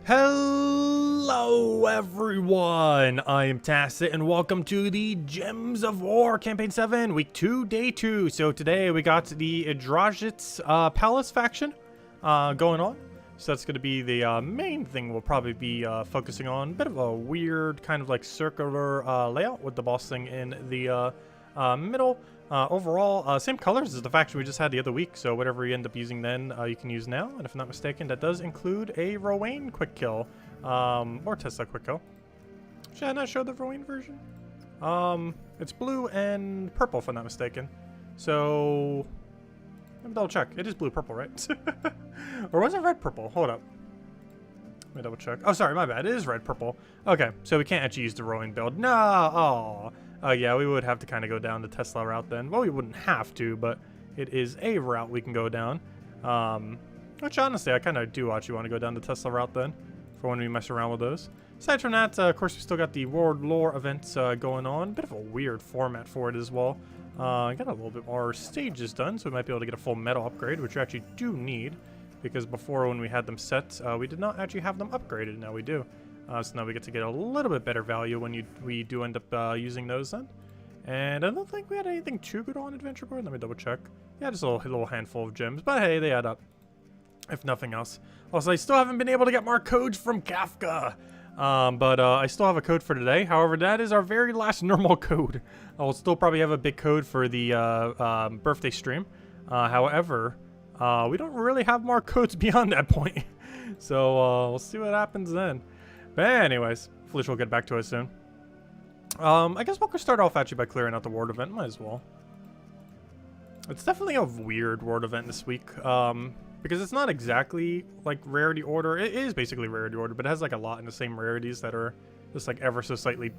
Hello everyone, I am Tacit and welcome to the Gems of War Campaign 7, Week 2, Day 2. So today we got the Drizzy Palace faction going on. So that's going to be the main thing we'll probably be focusing on. Bit of a weird kind of like circular layout with the boss thing in the middle. Overall, same colors as the faction we just had the other week, so whatever you end up using then, you can use now. And if I'm not mistaken, that does include a Rowan quick kill, or Tesla quick kill. Should I not show the Rowan version? It's blue and purple, if I'm not mistaken. So, let me double check. It is blue-purple, right? Or was it red-purple? Hold up. Let me double check. Oh, sorry, my bad. It is red-purple. Okay, so we can't actually use the Rowan build. No! Aw. Yeah, we would have to kind of go down the Tesla route then. Well, we wouldn't have to, but it is a route we can go down. Which, honestly, I kind of do actually want to go down the Tesla route then, for when we mess around with those. Aside from that, of course, we still got the World Lore events going on. Bit of a weird format for it as well. Got a little bit more stages done, so we might be able to get a full metal upgrade, which we actually do need. Because before, when we had them set, we did not actually have them upgraded. Now we do. So now we get to get a little bit better value when we do end up using those then. And I don't think we had anything too good on Adventure Board. Let me double check. Yeah, just a little handful of gems. But hey, they add up, if nothing else. Also, I still haven't been able to get more codes from Kafka. But I still have a code for today. However, that is our very last normal code. I will still probably have a big code for the birthday stream. However, we don't really have more codes beyond that point. So we'll see what happens then. But anyways, hopefully she'll get back to us soon. I guess we'll start off actually by clearing out the ward event. Might as well. It's definitely a weird ward event this week. Because it's not exactly like rarity order. It is basically rarity order, but it has like a lot in the same rarities that are just like ever so slightly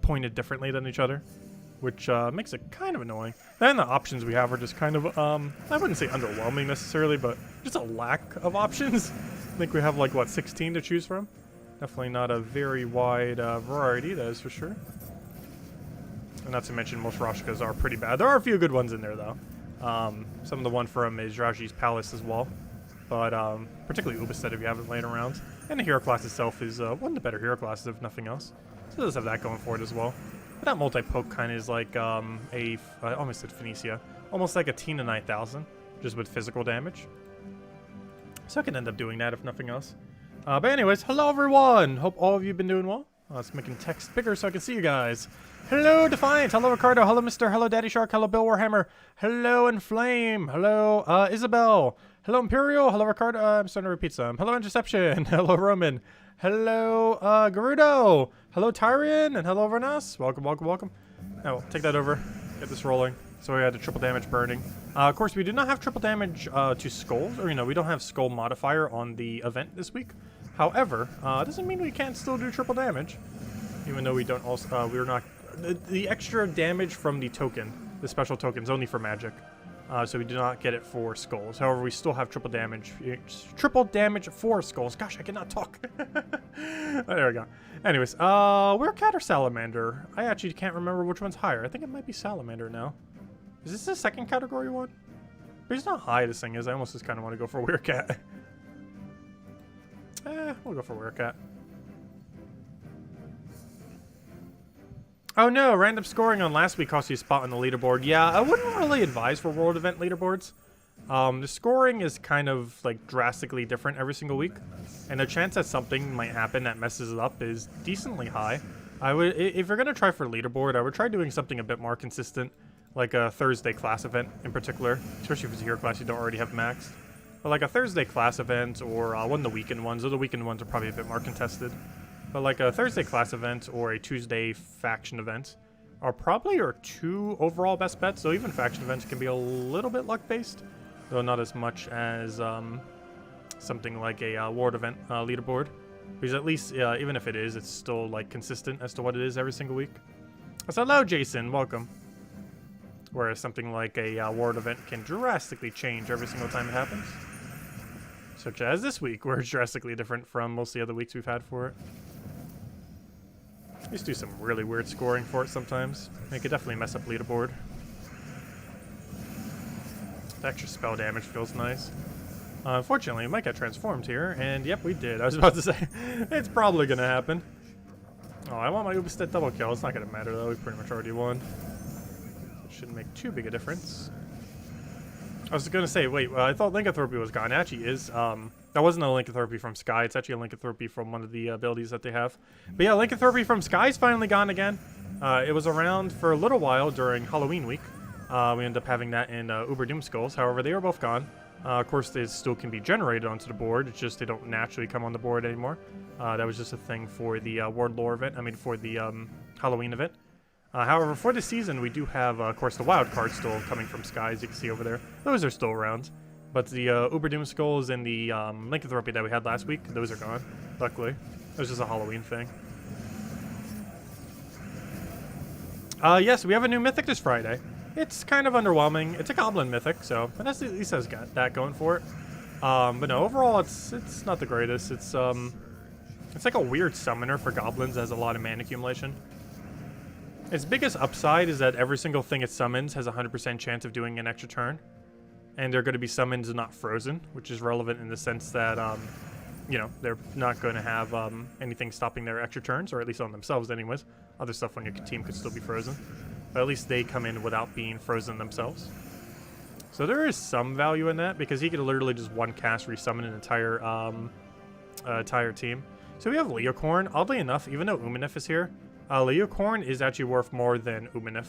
pointed differently than each other. Which makes it kind of annoying. Then the options we have are just kind of, I wouldn't say underwhelming necessarily, but just a lack of options. I think we have like, what, 16 to choose from? Definitely not a very wide variety, that is for sure. And not to mention most Rashikas are pretty bad. There are a few good ones in there, though. Some of the one from is Drizzy's Palace as well. But particularly Ubisted if you haven't laid around. And the hero class itself is one of the better hero classes, if nothing else. So it does have that going for it as well. But that multi-poke kind of is like I almost said Phoenicia. Almost like a Tina 9000, just with physical damage. So I can end up doing that if nothing else. But anyways, hello everyone! Hope all of you have been doing well. Let's make text bigger so I can see you guys. Hello Defiant, hello Ricardo, hello Mr. Hello Daddy Shark, hello Bill Warhammer, hello Inflame, hello Isabel, hello Imperial, hello Ricardo, I'm starting to repeat some. Hello Interception, hello Roman, hello Garudo, hello Tyrion, and hello Vernas. Welcome, welcome, welcome. Now, take that over, get this rolling. So we had the triple damage burning. Of course, we do not have triple damage to skulls, or we don't have skull modifier on the event this week. However, it doesn't mean we can't still do triple damage, even though we don't also, we're not, the extra damage from the token, the special token, is only for magic. So we do not get it for skulls. However, we still have triple damage for skulls. Gosh, I cannot talk. There we go. Anyways, we're cat or salamander? I actually can't remember which one's higher. I think it might be salamander now. Is this the second category one? But it's not high, this thing is. I almost just kind of want to go for Werecat. We'll go for Werecat. Oh no, random scoring on last week cost you a spot on the leaderboard. Yeah, I wouldn't really advise for world event leaderboards. The scoring is kind of like drastically different every single week. And the chance that something might happen that messes it up is decently high. If you're going to try for leaderboard, I would try doing something a bit more consistent. Like a Thursday class event in particular, especially if it's a hero class you don't already have maxed. But like a Thursday class event or one of the weekend ones, or the weekend ones are probably a bit more contested. But like a Thursday class event or a Tuesday faction event are probably your two overall best bets. So even faction events can be a little bit luck-based, though not as much as something like a ward event leaderboard. Because at least, even if it is, it's still like consistent as to what it is every single week. So hello, Jason. Welcome. Whereas something like a ward event can drastically change every single time it happens. Such as this week, where it's drastically different from most of the other weeks we've had for it. I used to do some really weird scoring for it sometimes. It could definitely mess up leaderboard. The extra spell damage feels nice. Unfortunately, we might get transformed here, and yep, we did. I was about to say, it's probably gonna happen. Oh, I want my Ubistet double kill. It's not gonna matter though, we pretty much already won. It shouldn't make too big a difference. I was gonna say, wait, I thought Lycanthropy was gone. It actually is. That wasn't a Lycanthropy from Sky. It's actually a Lycanthropy from one of the abilities that they have. But yeah, Lycanthropy from Sky is finally gone again. It was around for a little while during Halloween week. We ended up having that in Uber Doomskulls. However, they are both gone. Of course, they still can be generated onto the board. It's just they don't naturally come on the board anymore. That was just a thing for the Word Lore event. I mean, for the Halloween event. However, for this season, we do have, of course, the wild cards still coming from Sky, as you can see over there. Those are still around. But the Uber Doomskulls and the Lycanthropy that we had last week, those are gone, luckily. It was just a Halloween thing. Yes, we have a new Mythic this Friday. It's kind of underwhelming. It's a Goblin Mythic, so at least has got that going for it. But no, overall, it's not the greatest. It's like a weird summoner for Goblins that has a lot of mana accumulation. Its biggest upside is that every single thing it summons has a 100% chance of doing an extra turn. And they're going to be summoned and not frozen, which is relevant in the sense that, you know, they're not going to have anything stopping their extra turns, or at least on themselves anyways. Other stuff on your team could still be frozen. But at least they come in without being frozen themselves. So there is some value in that, because he could literally just one cast resummon an entire team. So we have Leocorn. Oddly enough, even though Umanif is here, Leocorn is actually worth more than Umanif.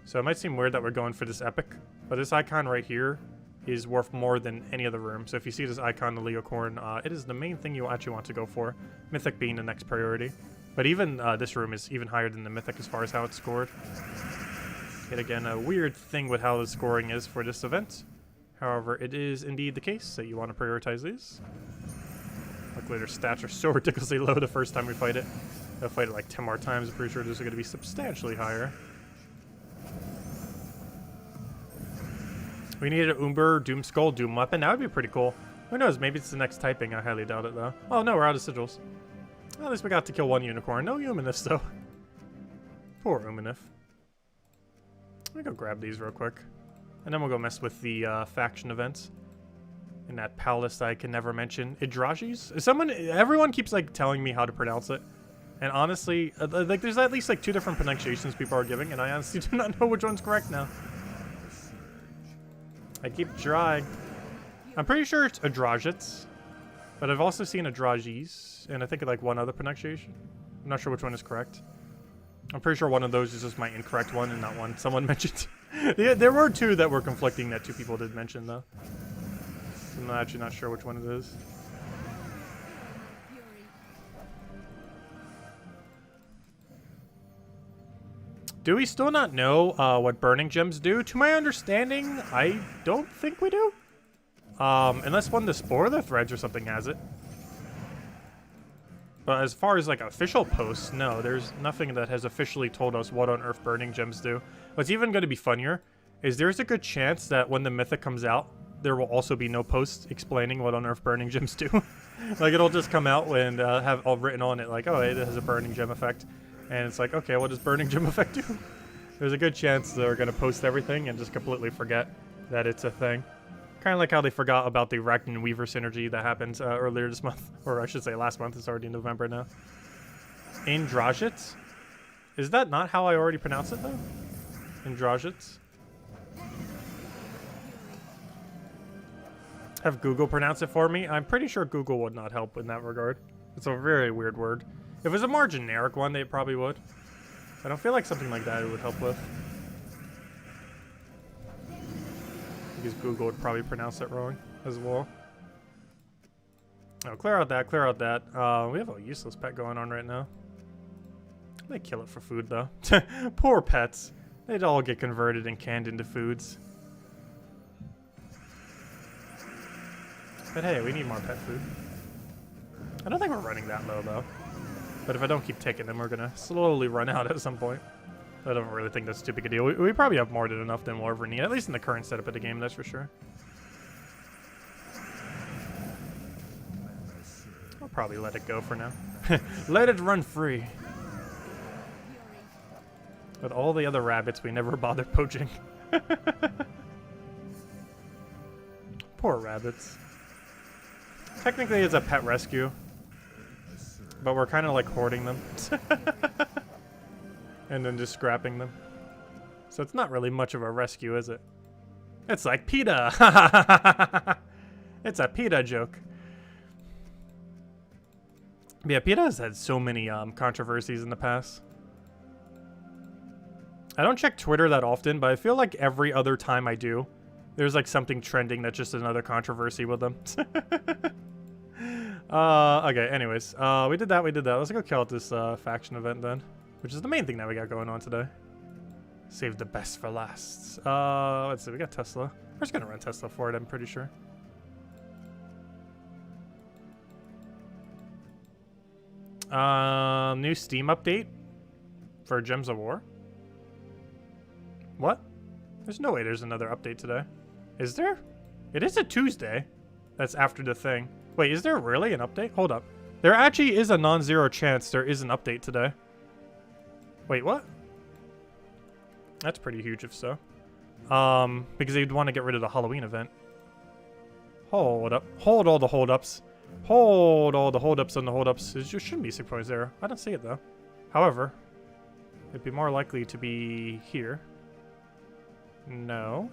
So it might seem weird that we're going for this epic, but this icon right here is worth more than any other room. So if you see this icon, the Leocorn, it is the main thing you actually want to go for. Mythic being the next priority. But even this room is even higher than the Mythic as far as how it's scored. Yet again, a weird thing with how the scoring is for this event. However, it is indeed the case that you want to prioritize these. Luckily, their stats are so ridiculously low the first time we fight it. They'll fight it like 10 more times. I'm pretty sure those are going to be substantially higher. We need an Umber, Doomskull, Doom Weapon. That would be pretty cool. Who knows? Maybe it's the next typing. I highly doubt it, though. Oh, no, we're out of sigils. Well, at least we got to kill one unicorn. No Umanifs, though. Poor Umanif. Let me go grab these real quick. And then we'll go mess with the faction events. In that palace that I can never mention. Idrajis? Everyone keeps, like, telling me how to pronounce it. And honestly, like, there's at least, like, 2 different pronunciations people are giving. And I honestly do not know which one's correct now. I keep trying. I'm pretty sure it's Adrajits, but I've also seen Adrajis, and I think like one other pronunciation. I'm not sure which one is correct. I'm pretty sure one of those is just my incorrect one and not one someone mentioned. Yeah, there were 2 that were conflicting that 2 people did mention though. I'm actually not sure which one it is. Do we still not know what burning gems do? To my understanding, I don't think we do. Unless one of the spoiler threads or something has it. But as far as like official posts, no, there's nothing that has officially told us what on earth burning gems do. What's even going to be funnier is there's a good chance that when the Mythic comes out, there will also be no post explaining what on earth burning gems do. Like it'll just come out and have all written on it like, oh, it has a burning gem effect. And it's like, okay, what does burning gem effect do? There's a good chance they're going to post everything and just completely forget that it's a thing. Kind of like how they forgot about the Arachnin Weaver synergy that happened earlier this month. Or I should say last month. It's already November now. Indrajits? Is that not how I already pronounce it, though? Indrajits? Have Google pronounce it for me? I'm pretty sure Google would not help in that regard. It's a very weird word. If it was a more generic one, they probably would. I don't feel like something like that it would help with. Because Google would probably pronounce it wrong as well. Oh, clear out that, clear out that. We have a useless pet going on right now. They kill it for food, though. Poor pets. They'd all get converted and canned into foods. But hey, we need more pet food. I don't think we're running that low, though. But if I don't keep taking them, we're going to slowly run out at some point. I don't really think that's too big a deal. We probably have more than enough than we'll ever need, at least in the current setup of the game, that's for sure. I'll probably let it go for now. Let it run free. With all the other rabbits we never bothered poaching. Poor rabbits. Technically, it's a pet rescue. But we're kind of like hoarding them. And then just scrapping them. So it's not really much of a rescue, is it? It's like PETA. It's a PETA joke. But yeah, PETA has had so many controversies in the past. I don't check Twitter that often, but I feel like every other time I do, there's like something trending that's just another controversy with them. Okay, anyways. We did that. Let's go kill out this faction event then. Which is the main thing that we got going on today. Save the best for last. Let's see, we got Tesla. We're just gonna run Tesla for it, I'm pretty sure. New Steam update for Gems of War. What? There's no way there's another update today. Is there? It is a Tuesday. That's after the thing. Wait, is there really an update? Hold up. There actually is a non-zero chance there is an update today. Wait, what? That's pretty huge if so. Because they'd want to get rid of the Halloween event. Hold up. Hold all the holdups. Hold all the holdups on the holdups. It just shouldn't be 6.0. I don't see it though. However, it'd be more likely to be here. No.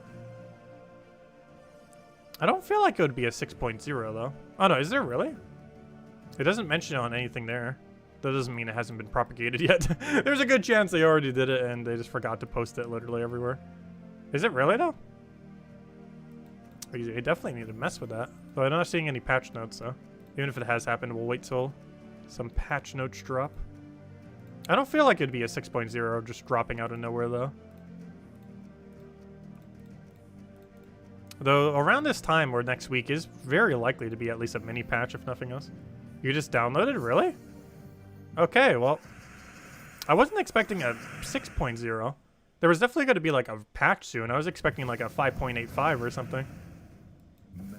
I don't feel like it would be a 6.0 though. Oh no, is there really? It doesn't mention it on anything there. That doesn't mean it hasn't been propagated yet. There's a good chance they already did it and they just forgot to post it literally everywhere. Is it really though? They definitely need to mess with that. Though I'm not seeing any patch notes though. Even if it has happened, we'll wait till some patch notes drop. I don't feel like it'd be a 6.0 just dropping out of nowhere though. Though around this time or next week is very likely to be at least a mini patch if nothing else. You just downloaded? Really? Okay, well, I wasn't expecting a 6.0. There was definitely going to be like a patch soon. I was expecting like a 5.85 or something.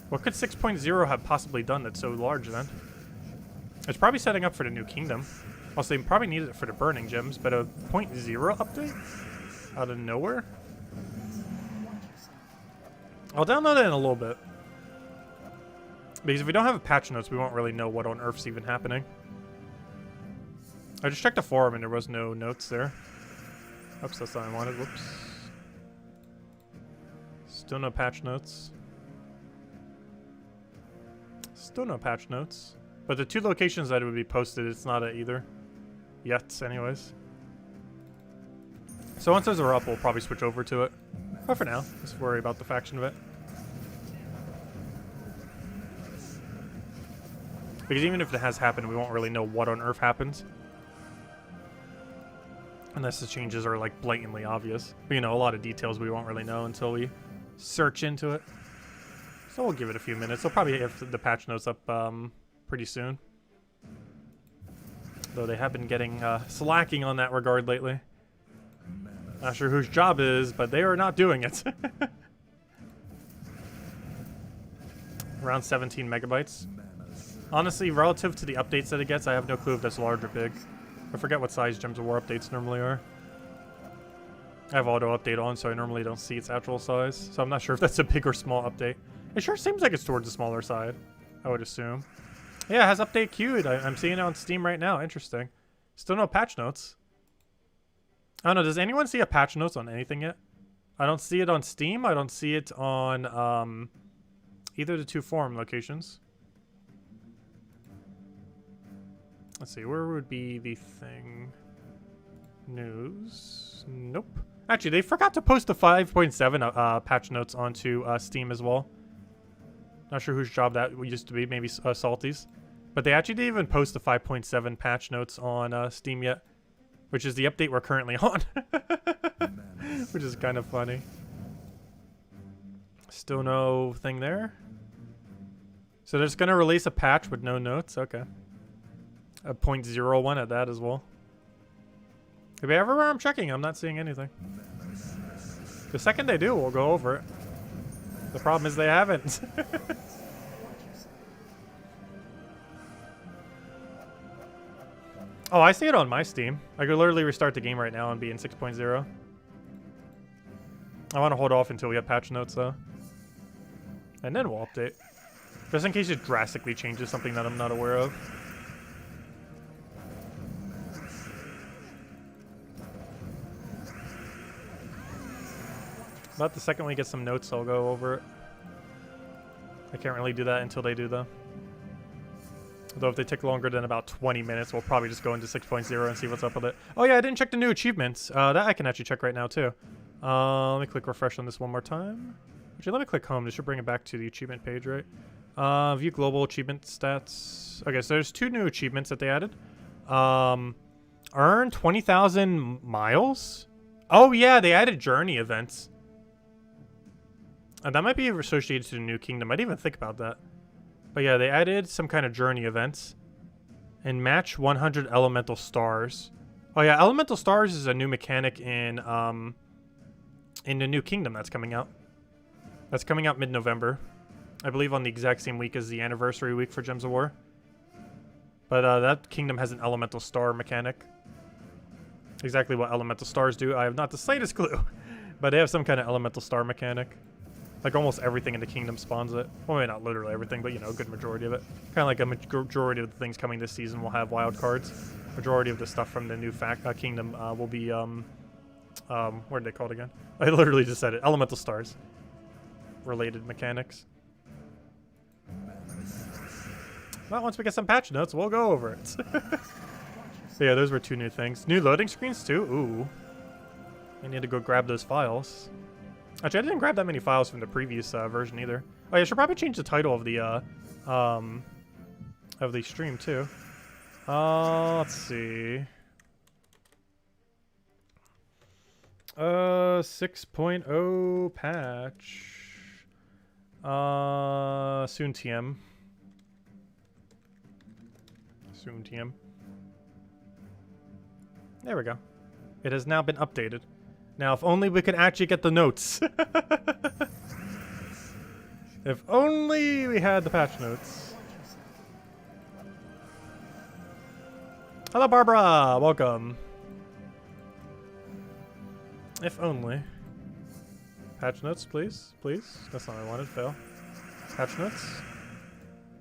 What could 6.0 have possibly done that's so large then? It's probably setting up for the new kingdom. Also, they probably needed it for the burning gems, but a 0.0 update? Out of nowhere? I'll download it in a little bit. Because if we don't have patch notes, we won't really know what on earth's even happening. I just checked the forum and there was no notes there. Oops, that's not what I wanted. Whoops. Still no patch notes. Still no patch notes. But the two locations that it would be posted, it's not at either. Yet, anyways. So once those are up, we'll probably switch over to it. But for now, let's worry about the faction event. Because even if it has happened, we won't really know what on earth happens. Unless the changes are like blatantly obvious. But, you know, a lot of details we won't really know until we search into it. So we'll give it a few minutes. We'll probably have the patch notes up pretty soon. Though they have been getting slacking on that regard lately. Not sure whose job it is, but they are not doing it. Around 17 megabytes. Honestly, relative to the updates that it gets, I have no clue if that's large or big. I forget what size Gems of War updates normally are. I have auto update on, so I normally don't see its actual size. So I'm not sure if that's a big or small update. It sure seems like it's towards the smaller side, I would assume. Yeah, it has update queued. I'm seeing it on Steam right now. Interesting. Still no patch notes. I don't know, does anyone see a patch notes on anything yet? I don't see it on Steam. I don't see it on either of the two forum locations. Let's see, where would be the thing? News? Nope. Actually, they forgot to post the 5.7 patch notes onto Steam as well. Not sure whose job that used to be, maybe Salty's. But they actually didn't even post the 5.7 patch notes on Steam yet. Which is the update we're currently on. Which is kind of funny. Still no thing there. So they're just going to release a patch with no notes? Okay. A 0.01 at that as well. Maybe everywhere I'm checking, I'm not seeing anything. The second they do, we'll go over it. The problem is they haven't. Oh, I see it on my Steam. I could literally restart the game right now and be in 6.0. I want to hold off until we have patch notes, though. And then we'll update. Because Just in case it drastically changes something that I'm not aware of. About the second we get some notes, I'll go over it. I can't really do that until they do though. Although if they take longer than about 20 minutes, we'll probably just go into 6.0 and see what's up with it. Oh yeah, I didn't check the new achievements. That I can actually check right now too. Let me click refresh on this one more time. Actually, let me click home. This should bring it back to the achievement page, right? View global achievement stats. Okay, so there's 2 new achievements that they added. Earn 20,000 miles? Oh yeah, they added journey events. And that might be associated to the new kingdom. I didn't even think about that. But yeah, they added some kind of journey events. And match 100 elemental stars. Oh yeah, elemental stars is a new mechanic in the new kingdom that's coming out. That's coming out mid-November. I believe on the exact same week as the anniversary week for Gems of War. But that kingdom has an elemental star mechanic. Exactly what elemental stars do, I have not the slightest clue. But they have some kind of elemental star mechanic. Like almost everything in the kingdom spawns it. Well, maybe not literally everything, but you know, a good majority of it. Kind of like a majority of the things coming this season will have wild cards. Majority of the stuff from the new kingdom will be, what are they called again? I literally just said it. Elemental stars. Related mechanics. Well, once we get some patch notes, we'll go over it. So yeah, those were 2 new things. New loading screens too? Ooh. I need to go grab those files. Actually, I didn't grab that many files from the previous version either. Oh yeah, I should probably change the title of the stream too. Let's see. 6.0 patch. Soon TM. Soon TM. There we go. It has now been updated. Now, if only we could actually get the notes. If only we had the patch notes. Hello, Barbara. Welcome. If only. Patch notes, please. Please. That's not what I wanted. Fail. Patch notes.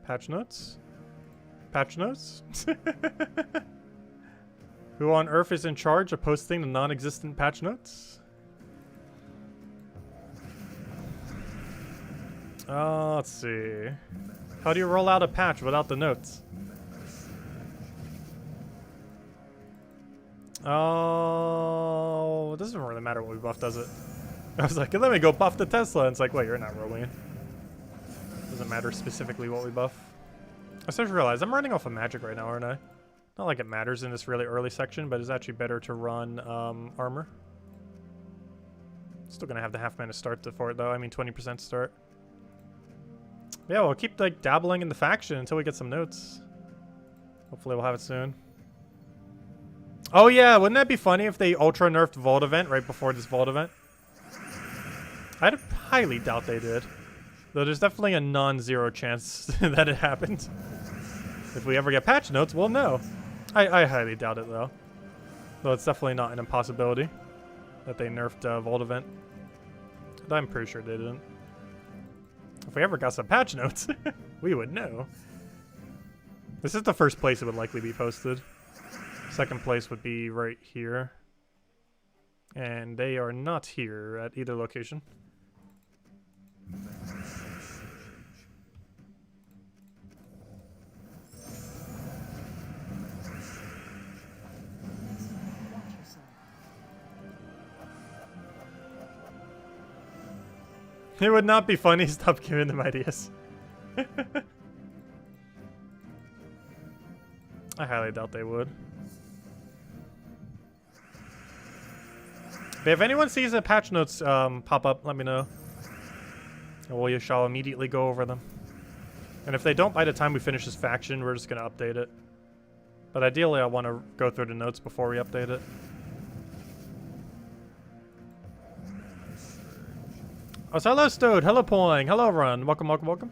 Patch notes. Patch notes. Who on earth is in charge of posting the non-existent patch notes? Let's see. How do you roll out a patch without the notes? Oh, it doesn't really matter what we buff, does it? I was like, let me go buff the Tesla. And it's like, wait, you're not rolling. Doesn't matter specifically what we buff. I started to realize I'm running off of magic right now, aren't I? Not like it matters in this really early section, but it's actually better to run armor. Still gonna have the half mana start for it though. I mean 20% start. Yeah, we'll keep like dabbling in the faction until we get some notes. Hopefully we'll have it soon. Oh yeah, wouldn't that be funny if they ultra nerfed Vault event right before this Vault event? I highly doubt they did. Though there's definitely a non-zero chance that it happened. If we ever get patch notes, we'll know. I highly doubt it though. Though it's definitely not an impossibility that they nerfed Vault event. But I'm pretty sure they didn't. If we ever got some patch notes, we would know. This is the first place it would likely be posted. Second place would be right here. And they are not here at either location. It would not be funny. Stop giving them ideas. I highly doubt they would. But if anyone sees a patch notes pop up, let me know. And we shall immediately go over them. And if they don't by the time we finish this faction, we're just going to update it. But ideally, I want to go through the notes before we update it. Oh, so hello, Stode. Hello, Poing. Hello, Run. Welcome, welcome, welcome.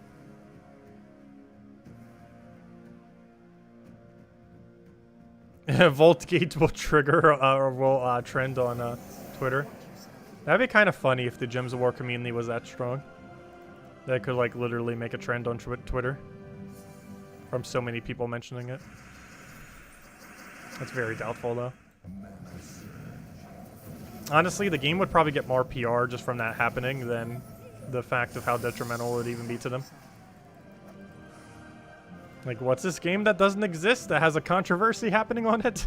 Voltgate will trigger or will trend on Twitter. That'd be kind of funny if the Gems of War community was that strong. That could like literally make a trend on Twitter from so many people mentioning it. That's very doubtful though. Honestly, the game would probably get more PR just from that happening than the fact of how detrimental it would even be to them. Like, what's this game that doesn't exist that has a controversy happening on it?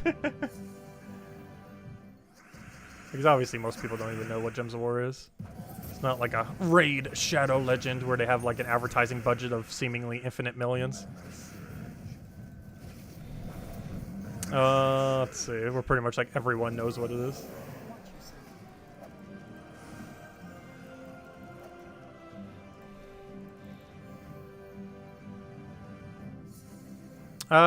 Because obviously most people don't even know what Gems of War is. It's not like a Raid Shadow Legend where they have like an advertising budget of seemingly infinite millions. Let's see. We're pretty much like everyone knows what it is.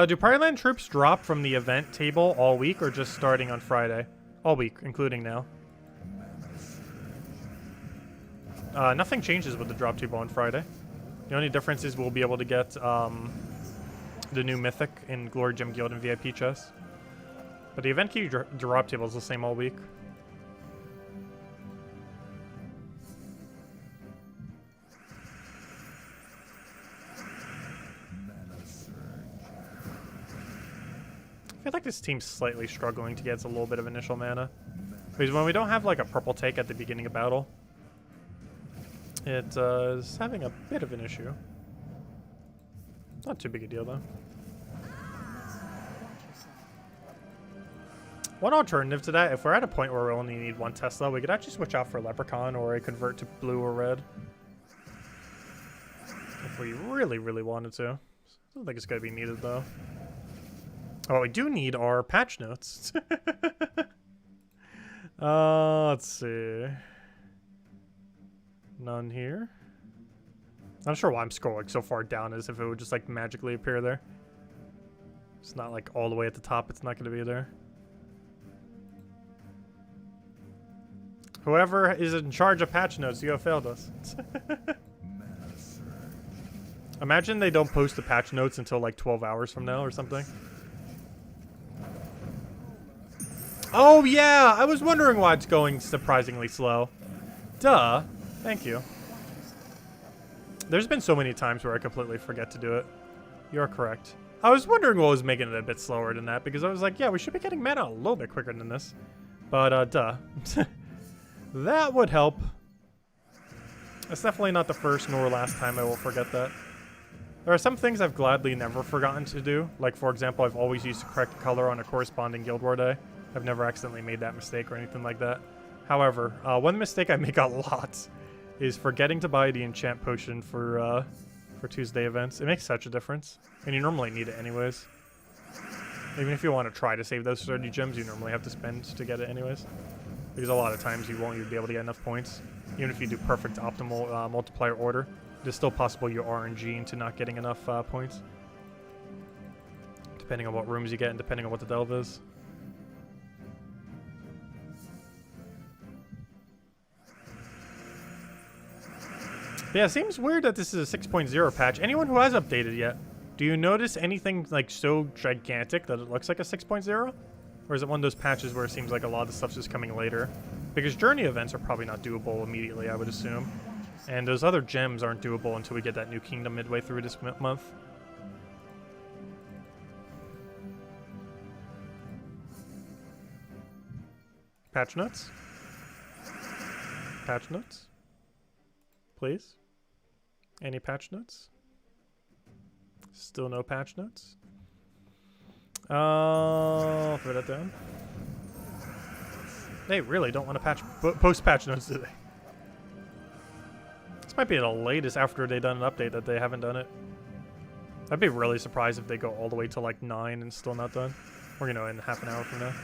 Do Prairie Land troops drop from the event table all week or just starting on Friday? All week, including now. Nothing changes with the drop table on Friday. The only difference is we'll be able to get the new Mythic in Glory Gem Guild and VIP chests. But the event key drop table is the same all week. I feel like this team's slightly struggling to get a little bit of initial mana. Because when we don't have like a purple take at the beginning of battle, it is having a bit of an issue. Not too big a deal though. One alternative to that, if we're at a point where we only need one Tesla, we could actually switch out for a Leprechaun or a convert to blue or red. If we really, really wanted to. I don't think it's going to be needed though. What we do need are patch notes. Let's see. None here. Not sure why I'm scrolling so far down as if it would just like magically appear there. It's not like all the way at the top. It's not going to be there. Whoever is in charge of patch notes, you have failed us. Imagine they don't post the patch notes until like 12 hours from now or something. Oh yeah, I was wondering why it's going surprisingly slow. Duh. Thank you. There's been so many times where I completely forget to do it. You're correct. I was wondering what was making it a bit slower than that, because I was like, yeah, we should be getting mana a little bit quicker than this. But, duh. That would help. That's definitely not the first nor last time I will forget that. There are some things I've gladly never forgotten to do. Like, for example, I've always used the correct color on a corresponding Guild War day. I've never accidentally made that mistake or anything like that. However, one mistake I make a lot is forgetting to buy the enchant potion for Tuesday events. It makes such a difference, and you normally need it anyways. Even if you want to try to save those 30 gems, you normally have to spend to get it anyways. Because a lot of times you won't even be able to get enough points. Even if you do perfect optimal multiplier order, it is still possible you RNG into not getting enough points. Depending on what rooms you get and depending on what the delve is. Yeah, it seems weird that this is a 6.0 patch. Anyone who has updated yet, do you notice anything like so gigantic that it looks like a 6.0? Or is it one of those patches where it seems like a lot of stuff's just coming later? Because journey events are probably not doable immediately, I would assume. And those other gems aren't doable until we get that new kingdom midway through this month. Patch notes? Patch notes? Please? Any patch notes? Still no patch notes? I'll throw that down. They really don't want to post patch notes, do they? This might be the latest after they've done an update that they haven't done it. I'd be really surprised if they go all the way to like 9 and still not done. Or, you know, in half an hour from now.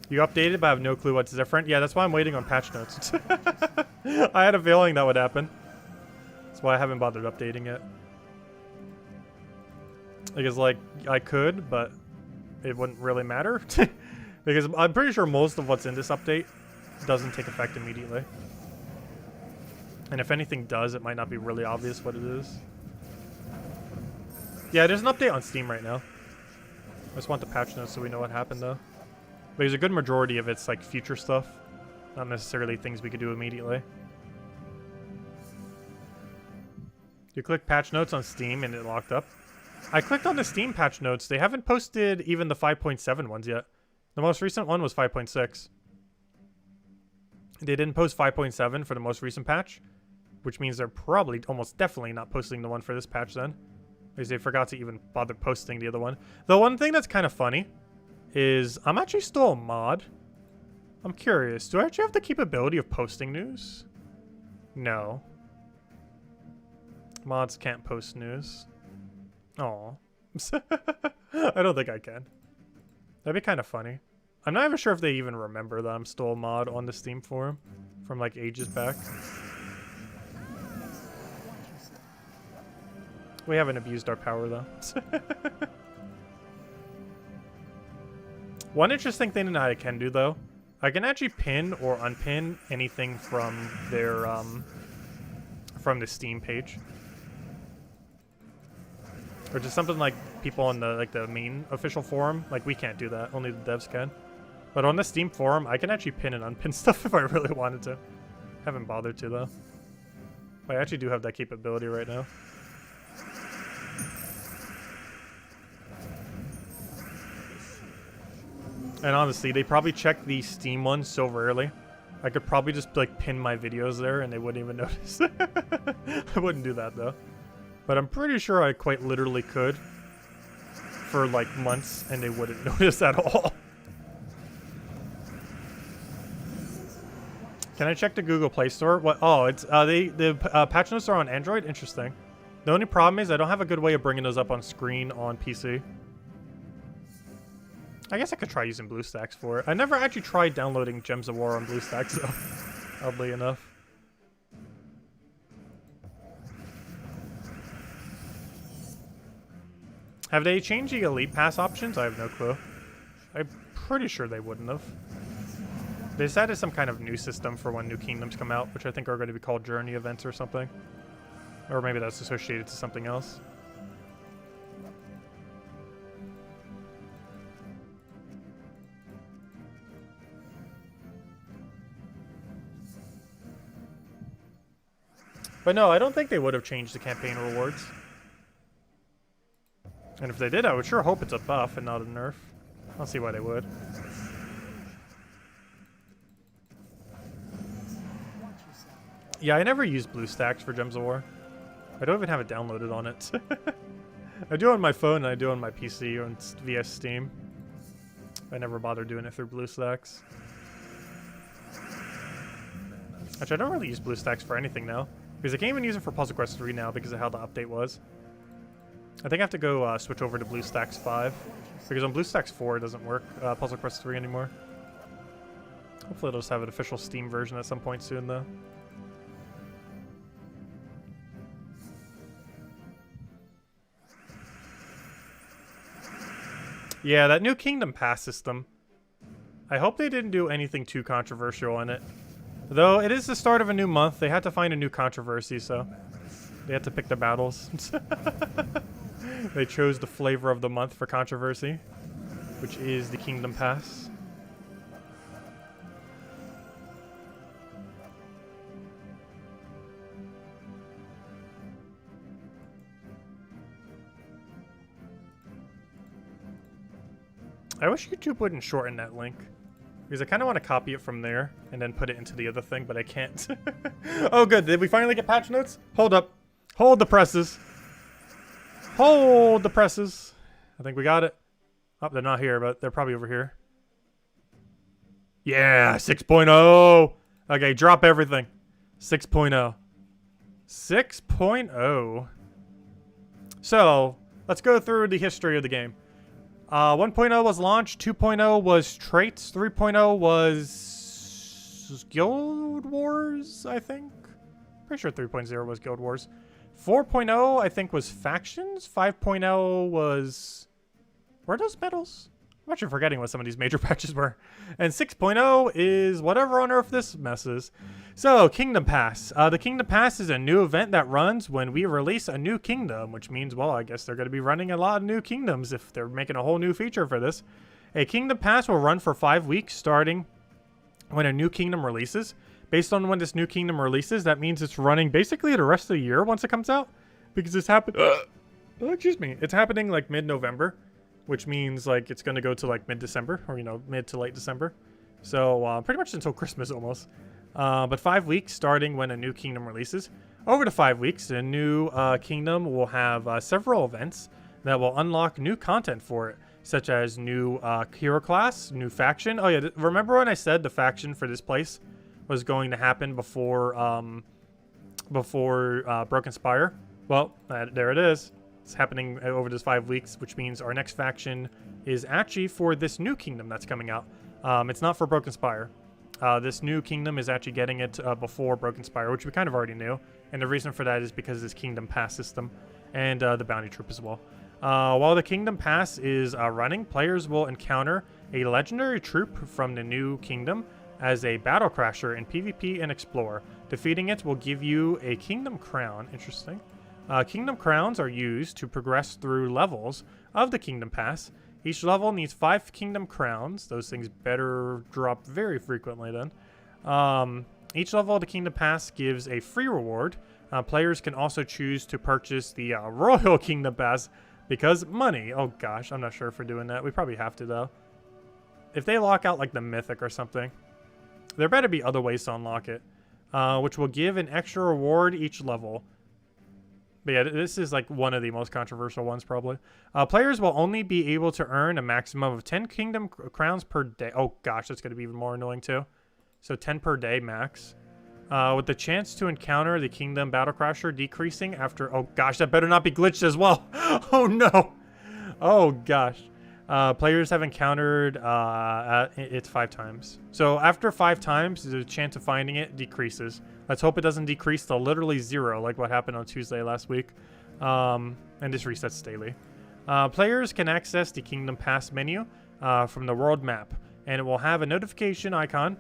You updated, but I have no clue what's different. Yeah, that's why I'm waiting on patch notes. I had a feeling that would happen. That's why I haven't bothered updating it. Because, like, I could, but it wouldn't really matter. Because I'm pretty sure most of what's in this update doesn't take effect immediately. And if anything does, it might not be really obvious what it is. Yeah, there's an update on Steam right now. I just want the patch notes so we know what happened, though. Because a good majority of it's, like, future stuff. Not necessarily things we could do immediately. You click patch notes on Steam and it locked up. I clicked on the Steam patch notes. They haven't posted even the 5.7 ones yet. The most recent one was 5.6. They didn't post 5.7 for the most recent patch, which means they're probably almost definitely not posting the one for this patch then, because they forgot to even bother posting the other one. The one thing that's kind of funny is I'm actually still a mod. I'm curious, do I actually have the capability of posting news? No. Mods can't post news. Aw. I don't think I can. That'd be kind of funny. I'm not even sure if they even remember that I'm still a mod on the Steam forum from like ages back. We haven't abused our power though. One interesting thing that I can do though, I can actually pin or unpin anything from their from the Steam page. Or just something like people on the the main official forum, like we can't do that, only the devs can. But on the Steam forum, I can actually pin and unpin stuff if I really wanted to. Haven't bothered to though. But I actually do have that capability right now. And honestly, they probably check the Steam ones so rarely. I could probably just like pin my videos there and they wouldn't even notice. I wouldn't do that though. But I'm pretty sure I quite literally could for like months and they wouldn't notice at all. Can I check the Google Play Store? What? Oh, it's the patch notes are on Android. Interesting. The only problem is I don't have a good way of bringing those up on screen on PC. I guess I could try using BlueStacks for it. I never actually tried downloading Gems of War on BlueStacks, though. Oddly enough. Have they changed the Elite Pass options? I have no clue. I'm pretty sure they wouldn't have. They decided some kind of new system for when new kingdoms come out, which I think are going to be called Journey events or something. Or maybe that's associated to something else. But no, I don't think they would have changed the campaign rewards. And if they did, I would sure hope it's a buff and not a nerf. I don't see why they would. Yeah, I never used BlueStacks for Gems of War. I don't even have it downloaded on it. I do on my phone and I do on my PC on via Steam. I never bothered doing it through BlueStacks. Actually, I don't really use BlueStacks for anything now. Because I can't even use it for Puzzle Quest 3 now because of how the update was. I think I have to go switch over to BlueStacks 5. Because on BlueStacks 4 it doesn't work Puzzle Quest 3 anymore. Hopefully they'll just have an official Steam version at some point soon though. Yeah, that new Kingdom Pass system. I hope they didn't do anything too controversial in it. Though it is the start of a new month, they had to find a new controversy, so they had to pick the battles. They chose the flavor of the month for controversy, which is the Kingdom Pass. I wish YouTube wouldn't shorten that link. Because I kind of want to copy it from there and then put it into the other thing, but I can't. Oh, good. Did we finally get patch notes? Hold up. Hold the presses. Hold the presses. I think we got it. Oh, they're not here, but they're probably over here. Yeah, 6.0. Okay, drop everything. 6.0. 6.0. So, let's go through the history of the game. 1.0 was launched, 2.0 was traits, 3.0 was Guild Wars, I think. Pretty sure 3.0 was Guild Wars. 4.0, I think, was factions. 5.0 was... Were those medals? I'm actually forgetting what some of these major patches were. And 6.0 is whatever on earth this mess is. So, Kingdom Pass. The Kingdom Pass is a new event that runs when we release a new kingdom, which means, well, I guess they're going to be running a lot of new kingdoms if they're making a whole new feature for this. A Kingdom Pass will run for 5 weeks starting when a new kingdom releases. Based on when this new kingdom releases, that means it's running basically the rest of the year once it comes out. because it's happening. Oh, excuse me. It's happening like mid-November, which means like it's going to go to like mid-December, or, you know, mid to late December. So pretty much until Christmas almost. But 5 weeks starting when a new kingdom releases. Over to 5 weeks, a new kingdom will have several events that will unlock new content for it, such as new hero class, new faction. Oh yeah, remember when I said the faction for this place was going to happen before Broken Spire? Well, there it is. It's happening over this 5 weeks, which means our next faction is actually for this new kingdom that's coming out. It's not for Broken Spire. This new kingdom is actually getting it before Broken Spire, which we kind of already knew. And the reason for that is because of this Kingdom Pass system and the Bounty Troop as well. While the Kingdom Pass is running, players will encounter a legendary troop from the new kingdom as a battle crasher in PvP and Explore. Defeating it will give you a Kingdom Crown. Interesting. Kingdom Crowns are used to progress through levels of the Kingdom Pass. Each level needs 5 Kingdom Crowns. Those things better drop very frequently then. Each level of the Kingdom Pass gives a free reward. Players can also choose to purchase the Royal Kingdom Pass because money. Oh gosh, I'm not sure if we're doing that. We probably have to though. If they lock out like the Mythic or something, there better be other ways to unlock it, which will give an extra reward each level. But yeah, this is like one of the most controversial ones probably. Players will only be able to earn a maximum of 10 Kingdom Crowns per day. Oh gosh, that's going to be even more annoying too. So 10 per day max. With the chance to encounter the Kingdom Battle Crasher decreasing after... Oh gosh, that better not be glitched as well. Oh no. Oh gosh. Players have encountered it 5 times. So after 5 times, the chance of finding it decreases. Let's hope it doesn't decrease to literally 0, like what happened on Tuesday last week. And this resets daily. Players can access the Kingdom Pass menu from the world map, and it will have a notification icon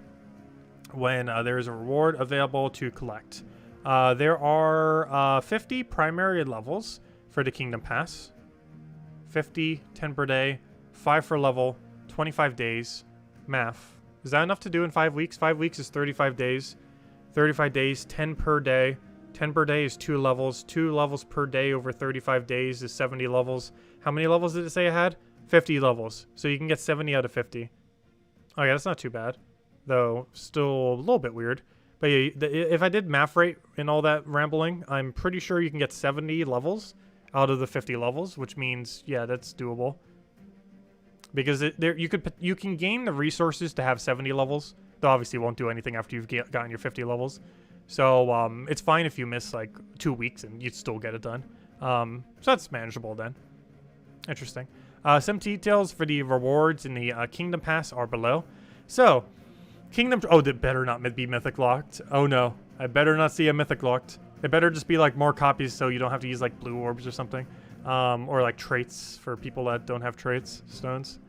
when there is a reward available to collect. There are 50 primary levels for the Kingdom Pass. 50, 10 per day, 5 for level, 25 days. Math. Is that enough to do in 5 weeks? 5 weeks is 35 days. 35 days, 10 per day. 10 per day is 2 levels. 2 levels per day over 35 days is 70 levels. How many levels did it say I had? 50 levels. So you can get 70 out of 50. Oh yeah, that's not too bad. Though, still a little bit weird. But yeah, if I did math rate and all that rambling, I'm pretty sure you can get 70 levels out of the 50 levels, which means, yeah, that's doable. Because you can gain the resources to have 70 levels. Though obviously won't do anything after you've gotten your 50 levels. So it's fine if you miss like 2 weeks and you'd still get it done. So that's manageable then. Interesting. Some details for the rewards in the Kingdom Pass are below. So, Kingdom... Oh, they better not be Mythic locked. Oh no. I better not see a Mythic locked. It better just be like more copies so you don't have to use like blue orbs or something. Or like traits for people that don't have traits. Stones.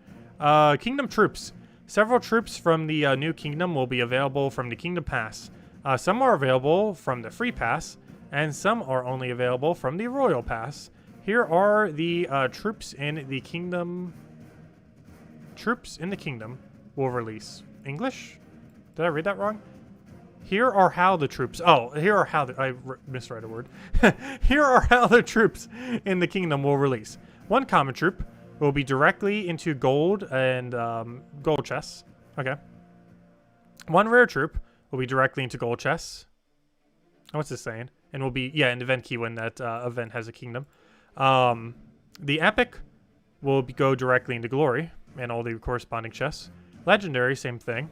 Kingdom Troops. Several troops from the new kingdom will be available from the Kingdom Pass. Some are available from the Free Pass, and some are only available from the Royal Pass. Here are the troops in the kingdom. Troops in the kingdom will release. English? Did I read that wrong? Here are how the troops... Oh, here are how the... I misread a word. Here are how the troops in the kingdom will release. 1 common troop will be directly into gold and gold chests. Okay. 1 rare troop will be directly into gold chests. What's this saying? And will be, yeah, an event key when that event has a kingdom. The epic will go directly into glory and all the corresponding chests. Legendary, same thing.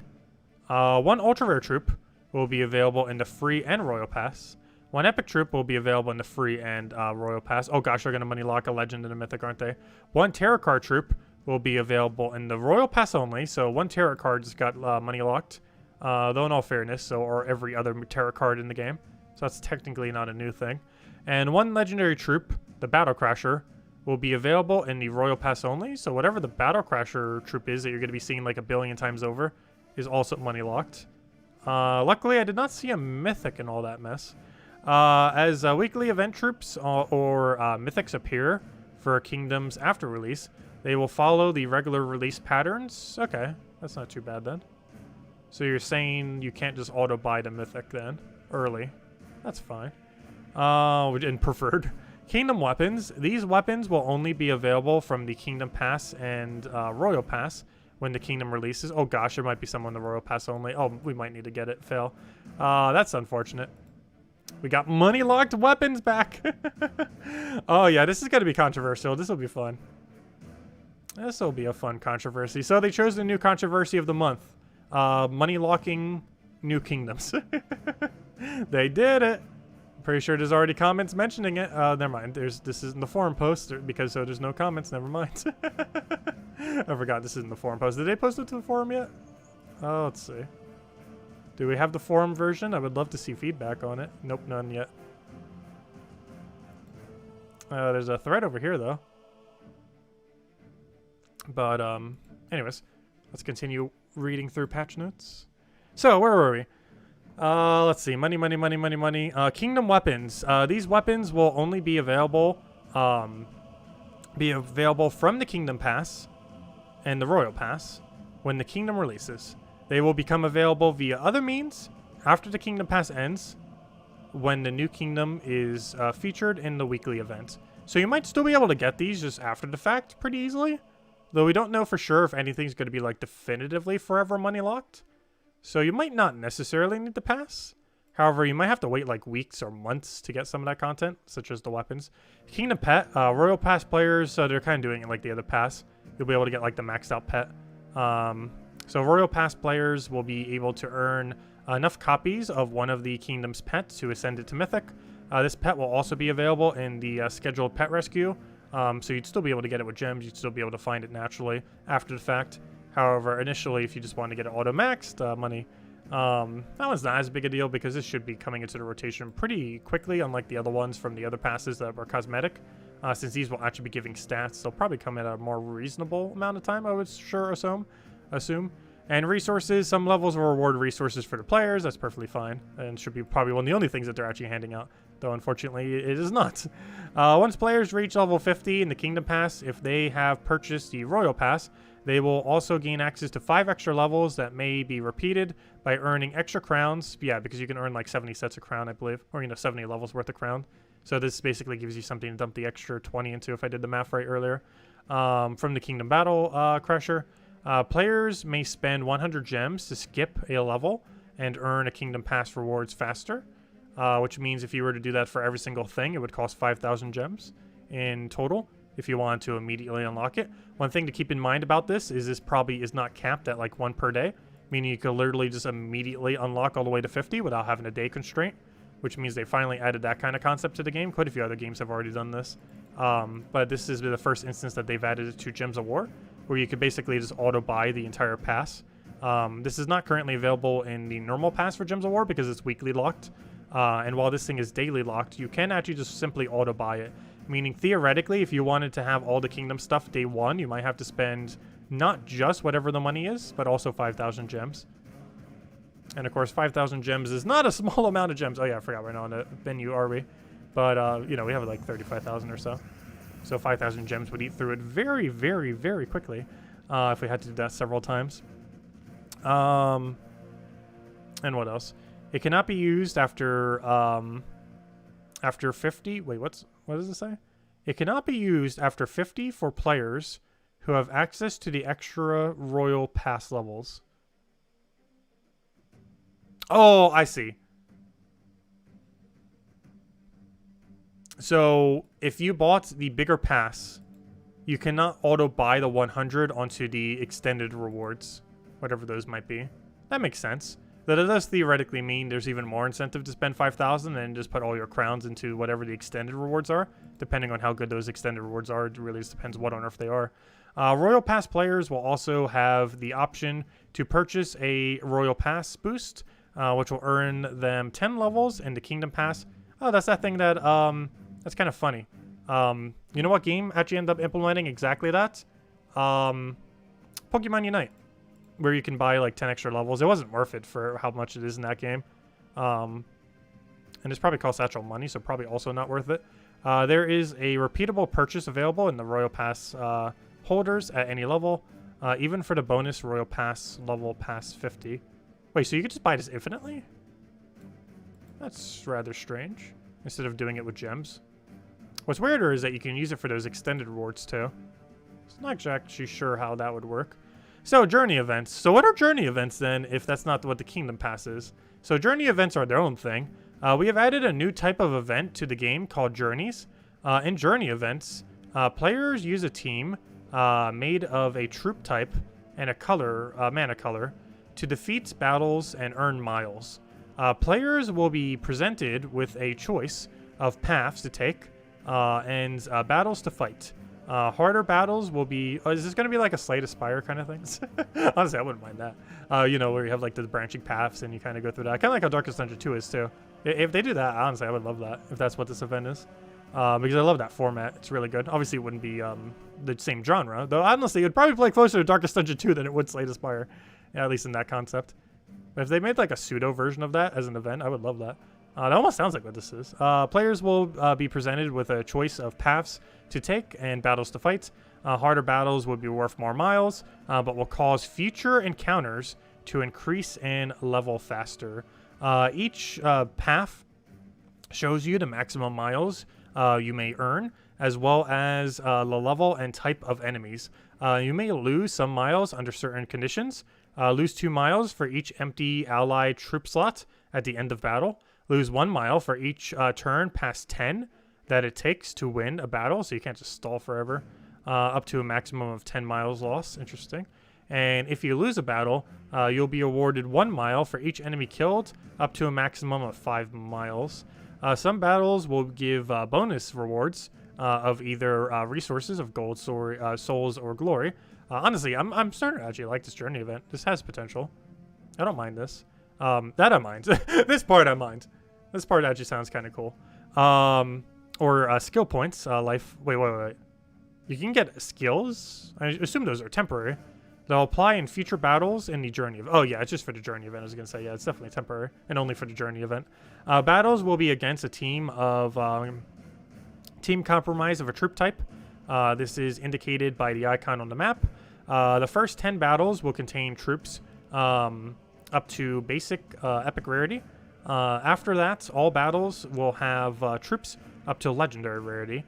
1 ultra rare troop will be available in the free and royal pass. 1 epic troop will be available in the free and royal pass. Oh gosh, they're going to money lock a legend and a mythic, aren't they? 1 tarot card troop will be available in the royal pass only. So 1 tarot card just got money locked. Though in all fairness, so or every other tarot card in the game. So that's technically not a new thing. And 1 legendary troop, the Battle Crasher, will be available in the royal pass only. So whatever the Battle Crasher troop is that you're going to be seeing like a billion times over is also money locked. Luckily, I did not see a mythic in all that mess. As weekly event troops or mythics appear for kingdoms after release, they will follow the regular release patterns. Okay, that's not too bad then. So you're saying you can't just auto buy the mythic then early. That's fine. And preferred. Kingdom weapons. These weapons will only be available from the Kingdom Pass and Royal Pass when the Kingdom releases. Oh gosh, there might be some on the Royal Pass only. Oh, we might need to get it. Fail. That's unfortunate. We got money locked weapons back. Oh yeah, this is gonna be controversial. This will be fun. This will be a fun controversy. So they chose the new controversy of the month. Money locking new kingdoms. They did it. Pretty sure there's already comments mentioning it. Never mind. This isn't the forum post because there's no comments. Never mind. I forgot this isn't the forum post. Did they post it to the forum yet? Oh, let's see. Do we have the forum version? I would love to see feedback on it. Nope, none yet. There's a thread over here though. But anyways, let's continue reading through patch notes. So where were we? Let's see. Money. Kingdom weapons. These weapons will only be available from the Kingdom Pass and the Royal Pass when the Kingdom releases. They will become available via other means after the Kingdom Pass ends when the new kingdom is featured in the weekly event. So you might still be able to get these just after the fact pretty easily. Though we don't know for sure if anything's going to be like definitively forever money locked. So you might not necessarily need the pass. However, you might have to wait like weeks or months to get some of that content, such as the weapons. Kingdom Pet, Royal Pass players, so they're kind of doing it like the other pass. You'll be able to get like the maxed out pet. So Royal Pass players will be able to earn enough copies of one of the kingdom's pets to ascend it to Mythic. This pet will also be available in the scheduled pet rescue. So you'd still be able to get it with gems. You'd still be able to find it naturally after the fact. However, initially, if you just want to get it auto-maxed, money, that one's not as big a deal because this should be coming into the rotation pretty quickly, unlike the other ones from the other passes that were cosmetic. Since these will actually be giving stats, they'll probably come at a more reasonable amount of time, I would sure assume. And resources, some levels will reward resources for the players. That's perfectly fine and should be probably one of the only things that they're actually handing out, though unfortunately it is not. Once players reach level 50 in the Kingdom Pass, if they have purchased the Royal Pass, they will also gain access to 5 extra levels that may be repeated by earning extra crowns. Yeah, because you can earn like 70 sets of crown, I believe, or 70 levels worth of crown. So this basically gives you something to dump the extra 20 into, if I did the math right earlier. From the Kingdom Battle Crusher, players may spend 100 gems to skip a level and earn a Kingdom Pass rewards faster, which means if you were to do that for every single thing, it would cost 5,000 gems in total if you want to immediately unlock it. One thing to keep in mind about this probably is not capped at like 1 per day, meaning you could literally just immediately unlock all the way to 50 without having a day constraint, which means they finally added that kind of concept to the game. Quite a few other games have already done this. But this is the first instance that they've added it to Gems of War, where you could basically just auto-buy the entire pass. This is not currently available in the normal pass for Gems of War because it's weekly locked. And while this thing is daily locked, you can actually just simply auto-buy it. Meaning, theoretically, if you wanted to have all the kingdom stuff day 1, you might have to spend not just whatever the money is, but also 5,000 gems. And of course, 5,000 gems is not a small amount of gems. Oh yeah, I forgot we're not on the menu, are we? But, we have like 35,000 or so. So 5,000 gems would eat through it very, very, very quickly if we had to do that several times. And what else? It cannot be used after 50. Wait, what does it say? It cannot be used after 50 for players who have access to the extra Royal Pass levels. Oh, I see. So if you bought the bigger pass, you cannot auto buy the 100 onto the extended rewards, whatever those might be. That makes sense. That it does theoretically mean there's even more incentive to spend 5,000 and just put all your crowns into whatever the extended rewards are, depending on how good those extended rewards are. It really just depends what on earth they are. Royal Pass players will also have the option to purchase a Royal Pass boost, which will earn them 10 levels in the Kingdom Pass. Oh, that's that thing that, that's kind of funny. You know what game actually ended up implementing exactly that? Pokemon Unite, where you can buy like 10 extra levels. It wasn't worth it for how much it is in that game. And it's probably cost actual money, so probably also not worth it. There is a repeatable purchase available in the Royal Pass holders at any level, even for the bonus Royal Pass level past 50. Wait, so you could just buy this infinitely? That's rather strange, instead of doing it with gems. What's weirder is that you can use it for those extended rewards too. So I'm not actually sure how that would work. So journey events. So what are journey events then if that's not what the Kingdom Pass is? So journey events are their own thing. We have added a new type of event to the game called journeys. In journey events, players use a team made of a troop type and a color, mana color, to defeat battles and earn miles. Players will be presented with a choice of paths to take and battles to fight. Harder battles will be... is this going to be like a Slay to Spire kind of thing? Honestly, I wouldn't mind that. You know, where you have like the branching paths and you kind of go through that. Kind of like how Darkest Dungeon 2 is too. If they do that, honestly, I would love that. If that's what this event is. Because I love that format. It's really good. Obviously, it wouldn't be the same genre. Though, honestly, it would probably play closer to Darkest Dungeon 2 than it would Slay to Spire. Yeah, at least in that concept. But if they made like a pseudo version of that as an event, I would love that. That almost sounds like what this is. Players will be presented with a choice of paths to take and battles to fight. Harder battles would be worth more miles, but will cause future encounters to increase and level faster. Each path shows you the maximum miles you may earn, as well as the level and type of enemies. You may lose some miles under certain conditions. Lose 2 miles for each empty ally troop slot at the end of battle. Lose 1 mile for each turn past 10 that it takes to win a battle, so you can't just stall forever. Up to a maximum of 10 miles lost. Interesting. And if you lose a battle, you'll be awarded 1 mile for each enemy killed, up to a maximum of 5 miles. Some battles will give bonus rewards of either resources of gold, souls, or glory. Honestly, I'm starting to actually like this journey event. This has potential. I don't mind this. That I mind. This part I mind. This part actually sounds kind of cool. Or skill points. Life. Wait. You can get skills. I assume those are temporary. They'll apply in future battles in the journey event. Oh yeah, it's just for the journey event. I was gonna say, yeah, it's definitely temporary and only for the journey event. Battles will be against a team of team compromise of a troop type. This is indicated by the icon on the map. The first 10 battles will contain troops up to basic epic rarity. After that, all battles will have troops up to legendary rarity.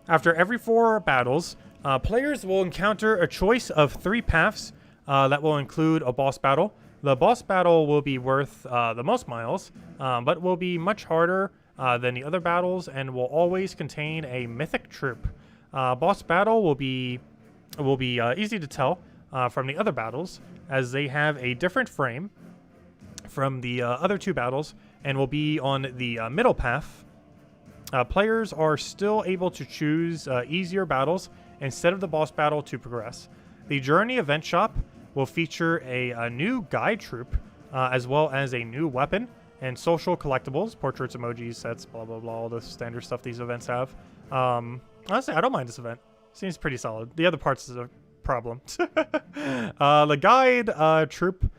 After every 4 battles, players will encounter a choice of 3 paths that will include a boss battle. The boss battle will be worth the most miles, but will be much harder than the other battles and will always contain a mythic troop. Boss battle will be easy to tell from the other battles, as they have a different frame from the other 2 battles and will be on the middle path. Players are still able to choose easier battles instead of the boss battle to progress. The Journey event shop will feature a new guide troop, as well as a new weapon and social collectibles, portraits, emojis, sets, blah, blah, blah, all the standard stuff these events have. Honestly, I don't mind this event. Seems pretty solid. The other parts is a problem. The guide troop,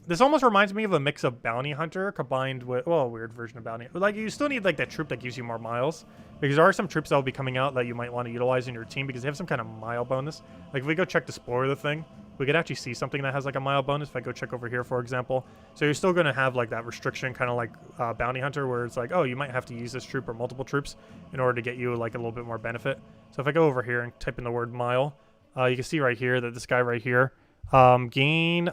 this almost reminds me of a mix of Bounty Hunter combined with, well, a weird version of Bounty. Like, you still need, like, that troop that gives you more miles. Because there are some troops that will be coming out that you might want to utilize in your team because they have some kind of mile bonus. Like, if we go check the Spoiler thing, we could actually see something that has, like, a mile bonus. If I go check over here, for example. So you're still going to have, like, that restriction, kind of like Bounty Hunter, where it's like, oh, you might have to use this troop or multiple troops in order to get you, like, a little bit more benefit. So if I go over here and type in the word mile, you can see right here that this guy right here, gain 2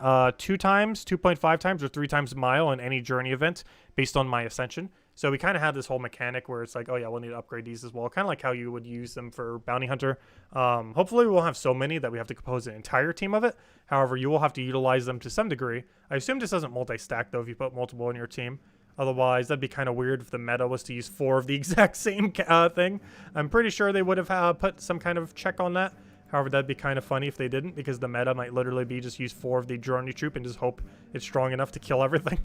times, 2.5 times, or 3 times mile in any journey event based on my ascension. So we kind of have this whole mechanic where it's like, oh yeah, we'll need to upgrade these as well. Kind of like how you would use them for Bounty Hunter. Hopefully we'll have so many that we have to compose an entire team of it. However, you will have to utilize them to some degree. I assume this doesn't multi-stack though if you put multiple in your team. Otherwise, that'd be kind of weird if the meta was to use 4 of the exact same thing. I'm pretty sure they would have put some kind of check on that. However, that'd be kind of funny if they didn't, because the meta might literally be just use 4 of the journey troop and just hope it's strong enough to kill everything,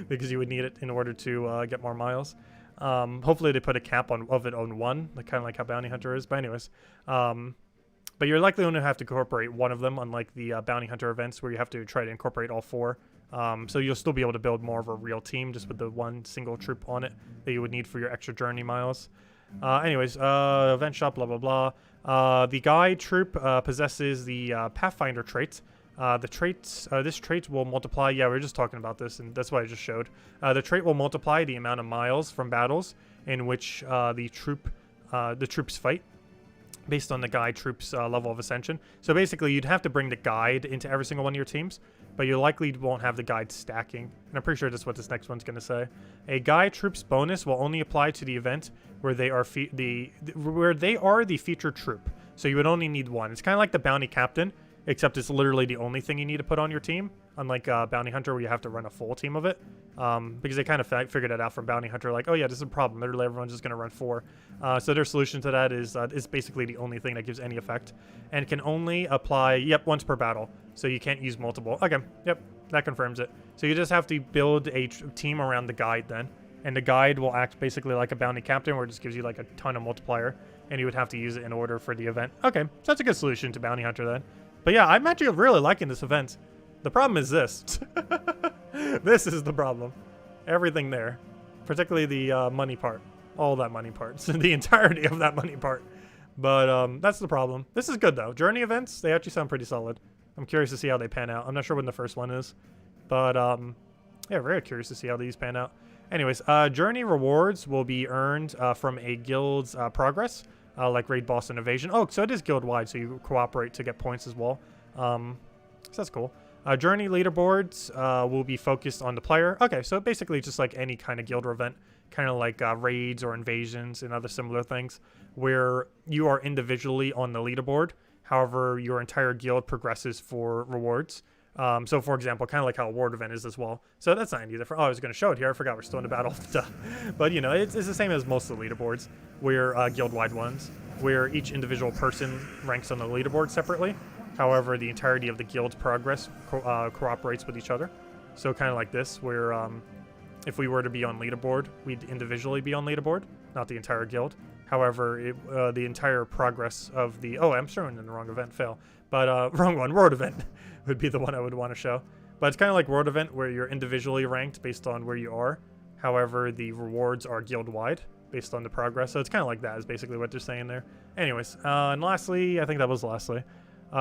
because you would need it in order to get more miles. Hopefully they put a cap of it on 1, like kind of like how Bounty Hunter is. But anyways, but you're likely going to have to incorporate one of them, unlike the Bounty Hunter events where you have to try to incorporate all 4. So you'll still be able to build more of a real team just with the 1 single troop on it that you would need for your extra journey miles. Anyways, event shop, blah, blah, blah. The guide troop possesses the Pathfinder trait. This trait will multiply. Yeah, we were just talking about this, and that's what I just showed. The trait will multiply the amount of miles from battles in which the troops fight, based on the guide troops level of ascension. So basically, you'd have to bring the guide into every single one of your teams, but you likely won't have the guide stacking. And I'm pretty sure that's what this next one's going to say. A guide troops bonus will only apply to the event where they are the featured troop. So you would only need one. It's kind of like the bounty captain, except it's literally the only thing you need to put on your team, unlike Bounty Hunter where you have to run a full team of it, because they kind of figured it out from Bounty Hunter, like, oh yeah, this is a problem, literally everyone's just going to run 4. So their solution to that is basically the only thing that gives any effect, and can only apply, yep, once per battle, so you can't use multiple. Okay, yep, that confirms it. So you just have to build a team around the guide then, and the guide will act basically like a bounty captain where it just gives you like a ton of multiplier, and you would have to use it in order for the event. Okay, so that's a good solution to Bounty Hunter then. But yeah, I'm actually really liking this event. The problem is this. This is the problem. Everything there. Particularly the money part. All that money part. The entirety of that money part. But that's the problem. This is good though. Journey events, they actually sound pretty solid. I'm curious to see how they pan out. I'm not sure when the first one is. But yeah, very curious to see how these pan out. Anyways, journey rewards will be earned from a guild's progress. Like raid boss and evasion. Oh, so it is guild wide, so you cooperate to get points as well. So that's cool. Journey leaderboards will be focused on the player. Okay, so basically just like any kind of guild event, kind of like raids or invasions and other similar things, where you are individually on the leaderboard. However, your entire guild progresses for rewards. So for example, kind of like how a ward event is as well. So that's not any different. Oh, I was going to show it here. I forgot we're still in the battle. But you know, it's the same as most of the leaderboards, where guild-wide ones, where each individual person ranks on the leaderboard separately. However, the entirety of the guild's progress cooperates with each other. So kind of like this, where if we were to be on leaderboard, we'd individually be on leaderboard, not the entire guild. However, the entire progress of the... Oh, I'm showing in the wrong event, fail. But wrong one, world event would be the one I would want to show. But it's kind of like world event where you're individually ranked based on where you are. However, the rewards are guild-wide based on the progress. So it's kind of like that is basically what they're saying there. Anyways, and lastly, I think that was lastly.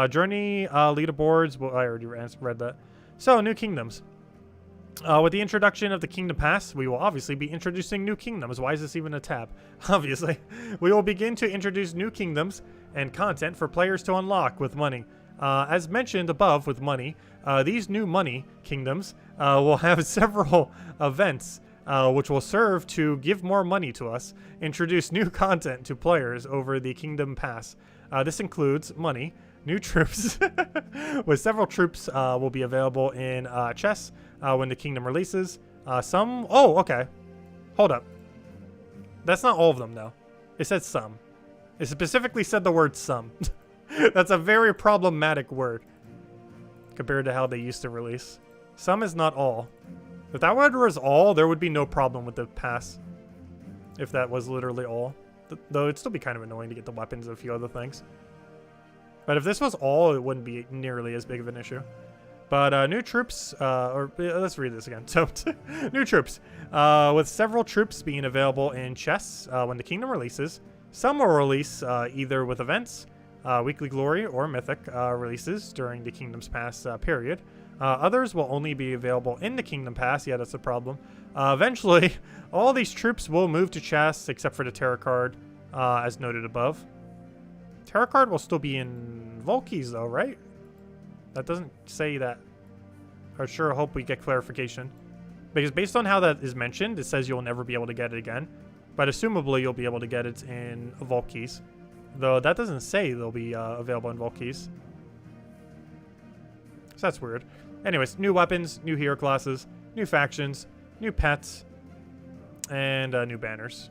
Journey leaderboards, well, I already read that. So, new kingdoms. With the introduction of the Kingdom Pass, we will obviously be introducing new kingdoms. Why is this even a tab? Obviously. We will begin to introduce new kingdoms and content for players to unlock with money. As mentioned above with money, these new money kingdoms will have several events which will serve to give more money to us, introduce new content to players over the Kingdom Pass. This includes money, new troops, with several troops will be available in chests when the kingdom releases. Some... Oh, okay. Hold up. That's not all of them, though. It said some. It specifically said the word some. That's a very problematic word compared to how they used to release. Some is not all. If that word was all, there would be no problem with the pass. If that was literally all. Though it'd still be kind of annoying to get the weapons and a few other things. But if this was all, it wouldn't be nearly as big of an issue. But new troops, let's read this again. So, new troops. With several troops being available in chests when the kingdom releases. Some will release either with events, Weekly Glory, or Mythic releases during the Kingdom's Pass period. Others will only be available in the Kingdom Pass. Yeah, that's a problem. Eventually, all these troops will move to chests except for the Terror card, as noted above. Terror card will still be in Volkeys though, right? That doesn't say that. I sure hope we get clarification. Because based on how that is mentioned, it says you'll never be able to get it again. But assumably you'll be able to get it in Volkeys. Though that doesn't say they'll be available in Volkeys. So that's weird. Anyways, new weapons, new hero classes, new factions, new pets, and new banners.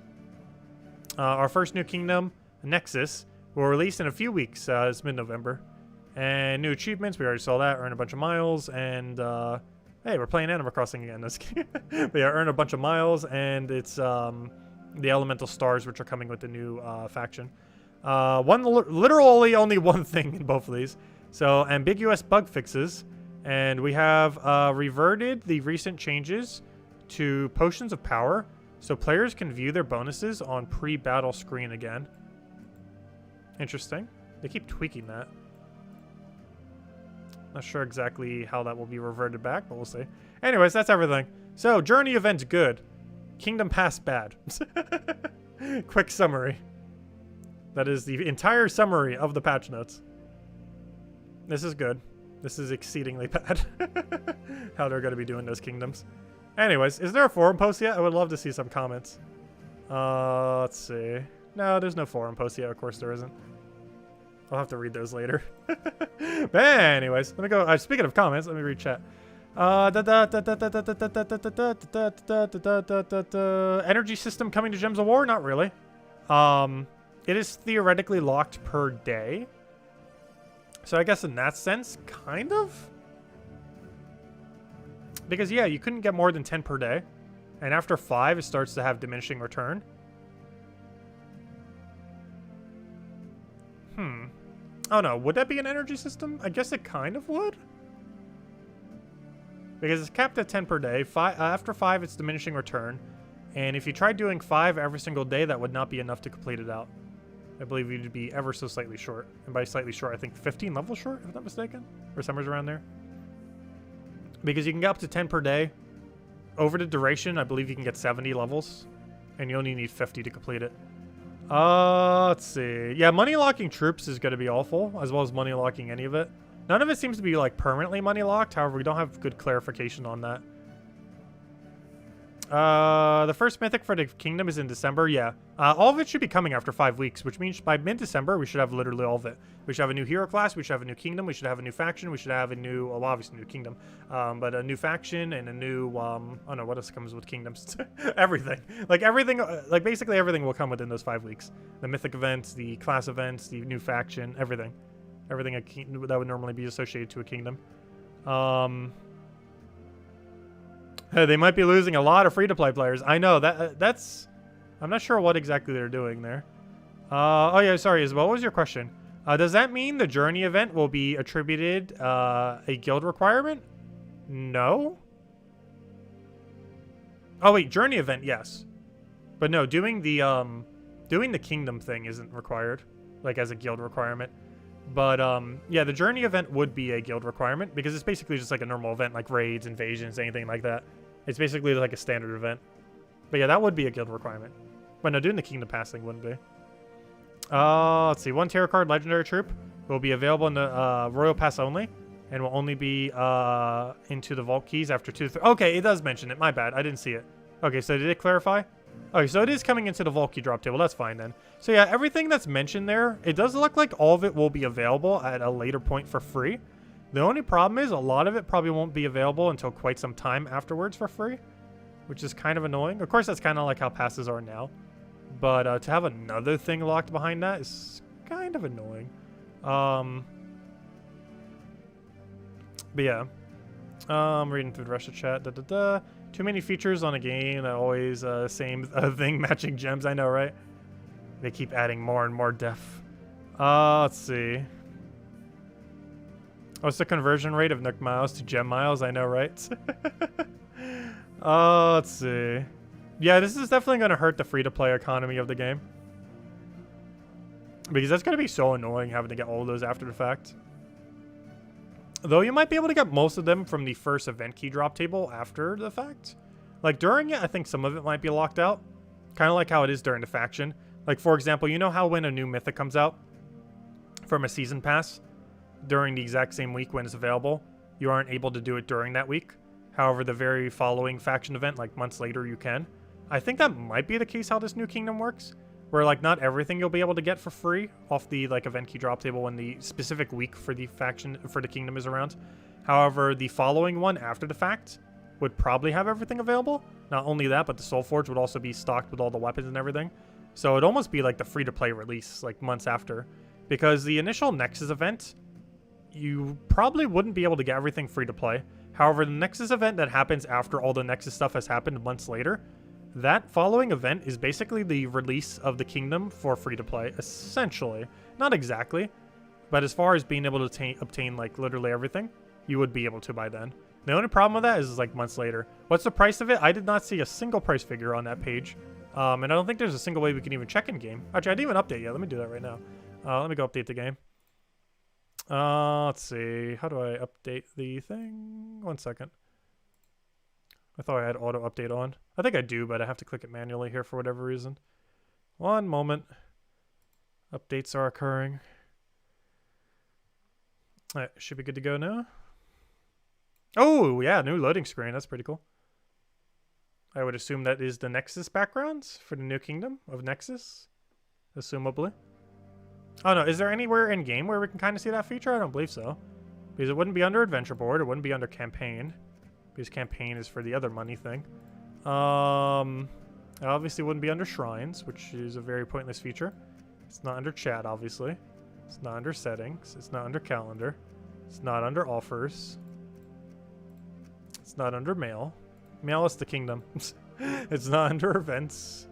Our first new kingdom, Nexus, will release in a few weeks. It's mid-November. And new achievements, we already saw that. Earn a bunch of miles, and hey, we're playing Animal Crossing again. But yeah, earn a bunch of miles, and it's the elemental stars, which are coming with the new faction. Literally only one thing in both of these. So, ambiguous bug fixes. And we have reverted the recent changes to potions of power, so players can view their bonuses on pre-battle screen again. Interesting. They keep tweaking that. Not sure exactly how that will be reverted back, but we'll see. Anyways, that's everything. So, journey event's good. Kingdom Pass bad. Quick summary. That is the entire summary of the patch notes. This is good. This is exceedingly bad. How they're going to be doing those kingdoms. Anyways, is there a forum post yet? I would love to see some comments. Let's see. No, there's no forum post yet. Of course there isn't. I'll have to read those later. But anyways, let me go. Speaking of comments, let me read chat. Energy system coming to Gems of War? Not really. It is theoretically locked per day. So I guess in that sense, kind of. Because yeah, you couldn't get more than 10 per day. And after 5, it starts to have diminishing return. Oh no, would that be an energy system? I guess it kind of would. Because it's capped at 10 per day. After 5, it's diminishing return. And if you tried doing 5 every single day, that would not be enough to complete it out. I believe you'd be ever so slightly short. And by slightly short, I think 15 levels short, if I'm not mistaken. Or somewhere around there. Because you can get up to 10 per day. Over the duration, I believe you can get 70 levels. And you only need 50 to complete it. Let's see. Yeah, money locking troops is going to be awful, as well as money locking any of it. None of it seems to be like permanently money locked. However, we don't have good clarification on that. The first mythic for the kingdom is in December. Yeah. All of it should be coming after 5 weeks, which means by mid-December, we should have literally all of it. We should have a new hero class. We should have a new kingdom. We should have a new faction. We should have a new, well, obviously a new kingdom, but a new faction and a new, oh no, what else comes with kingdoms? Everything. Like everything, like basically everything will come within those 5 weeks. The mythic events, the class events, the new faction, everything. Everything that would normally be associated to a kingdom. They might be losing a lot of free-to-play players. I know that's. I'm not sure what exactly they're doing there. Oh yeah, sorry, Isabel. What was your question? Does that mean the journey event will be attributed a guild requirement? No. Oh wait, journey event, yes, but no, doing the kingdom thing isn't required, like as a guild requirement. But yeah, the journey event would be a guild requirement because it's basically just like a normal event, like raids, invasions, anything like that. It's basically like a standard event. But yeah, that would be a guild requirement. But no, doing the kingdom pass thing wouldn't be. Let's see. 1 tarot card legendary troop will be available in the royal pass only, and will only be into the vault keys after 2 to 3. Okay, it does mention it. My bad. I didn't see it. Okay, so did it clarify? Okay, so it is coming into the vault key drop table. That's fine then. So yeah, everything that's mentioned there, it does look like all of it will be available at a later point for free. The only problem is a lot of it probably won't be available until quite some time afterwards for free, which is kind of annoying. Of course, that's kind of like how passes are now. But to have another thing locked behind that is kind of annoying. But yeah. I'm reading through the rest of the chat. Too many features on a game that always same thing matching gems. I know, right? They keep adding more and more def. Let's see. What's the conversion rate of Nook miles to gem miles? I know, right? Let's see. Yeah, this is definitely going to hurt the free-to-play economy of the game. Because that's going to be so annoying having to get all of those after the fact. Though you might be able to get most of them from the first event key drop table after the fact. Like during it, I think some of it might be locked out. Kind of like how it is during the faction. Like for example, you know how when a new mythic comes out from a season pass during the exact same week when it's available, you aren't able to do it during that week. However, the very following faction event, like months later, you can. I think that might be the case how this new kingdom works. Where like not everything you'll be able to get for free off the like event key drop table when the specific week for the faction for the kingdom is around. However, the following one after the fact would probably have everything available. Not only that, but the Soul Forge would also be stocked with all the weapons and everything. So it'd almost be like the free-to-play release like months after. Because the initial Nexus event, you probably wouldn't be able to get everything free-to-play. However, the Nexus event that happens after all the Nexus stuff has happened months later, that following event is basically the release of the kingdom for free-to-play, essentially. Not exactly, but as far as being able to obtain like literally everything, you would be able to by then. The only problem with that is like months later. What's the price of it? I did not see a single price figure on that page. And I don't think there's a single way we can even check in game. Actually, I didn't even update yet. Let me do that right now. Let me go update the game. Let's see. How do I update the thing? 1 second. I thought I had auto update on. I think I do, but I have to click it manually here for whatever reason. One moment. Updates are occurring. Alright, should be good to go now. Oh, yeah, new loading screen. That's pretty cool. I would assume that is the Nexus backgrounds for the new kingdom of Nexus. Assumably. Oh, no. Is there anywhere in game where we can kind of see that feature? I don't believe so. Because it wouldn't be under Adventure Board. It wouldn't be under Campaign. Because Campaign is for the other money thing. It obviously wouldn't be under Shrines, which is a very pointless feature. It's not under Chat, obviously. It's not under Settings. It's not under Calendar. It's not under Offers. It's not under Mail. Mail is the kingdom. It's not under Events.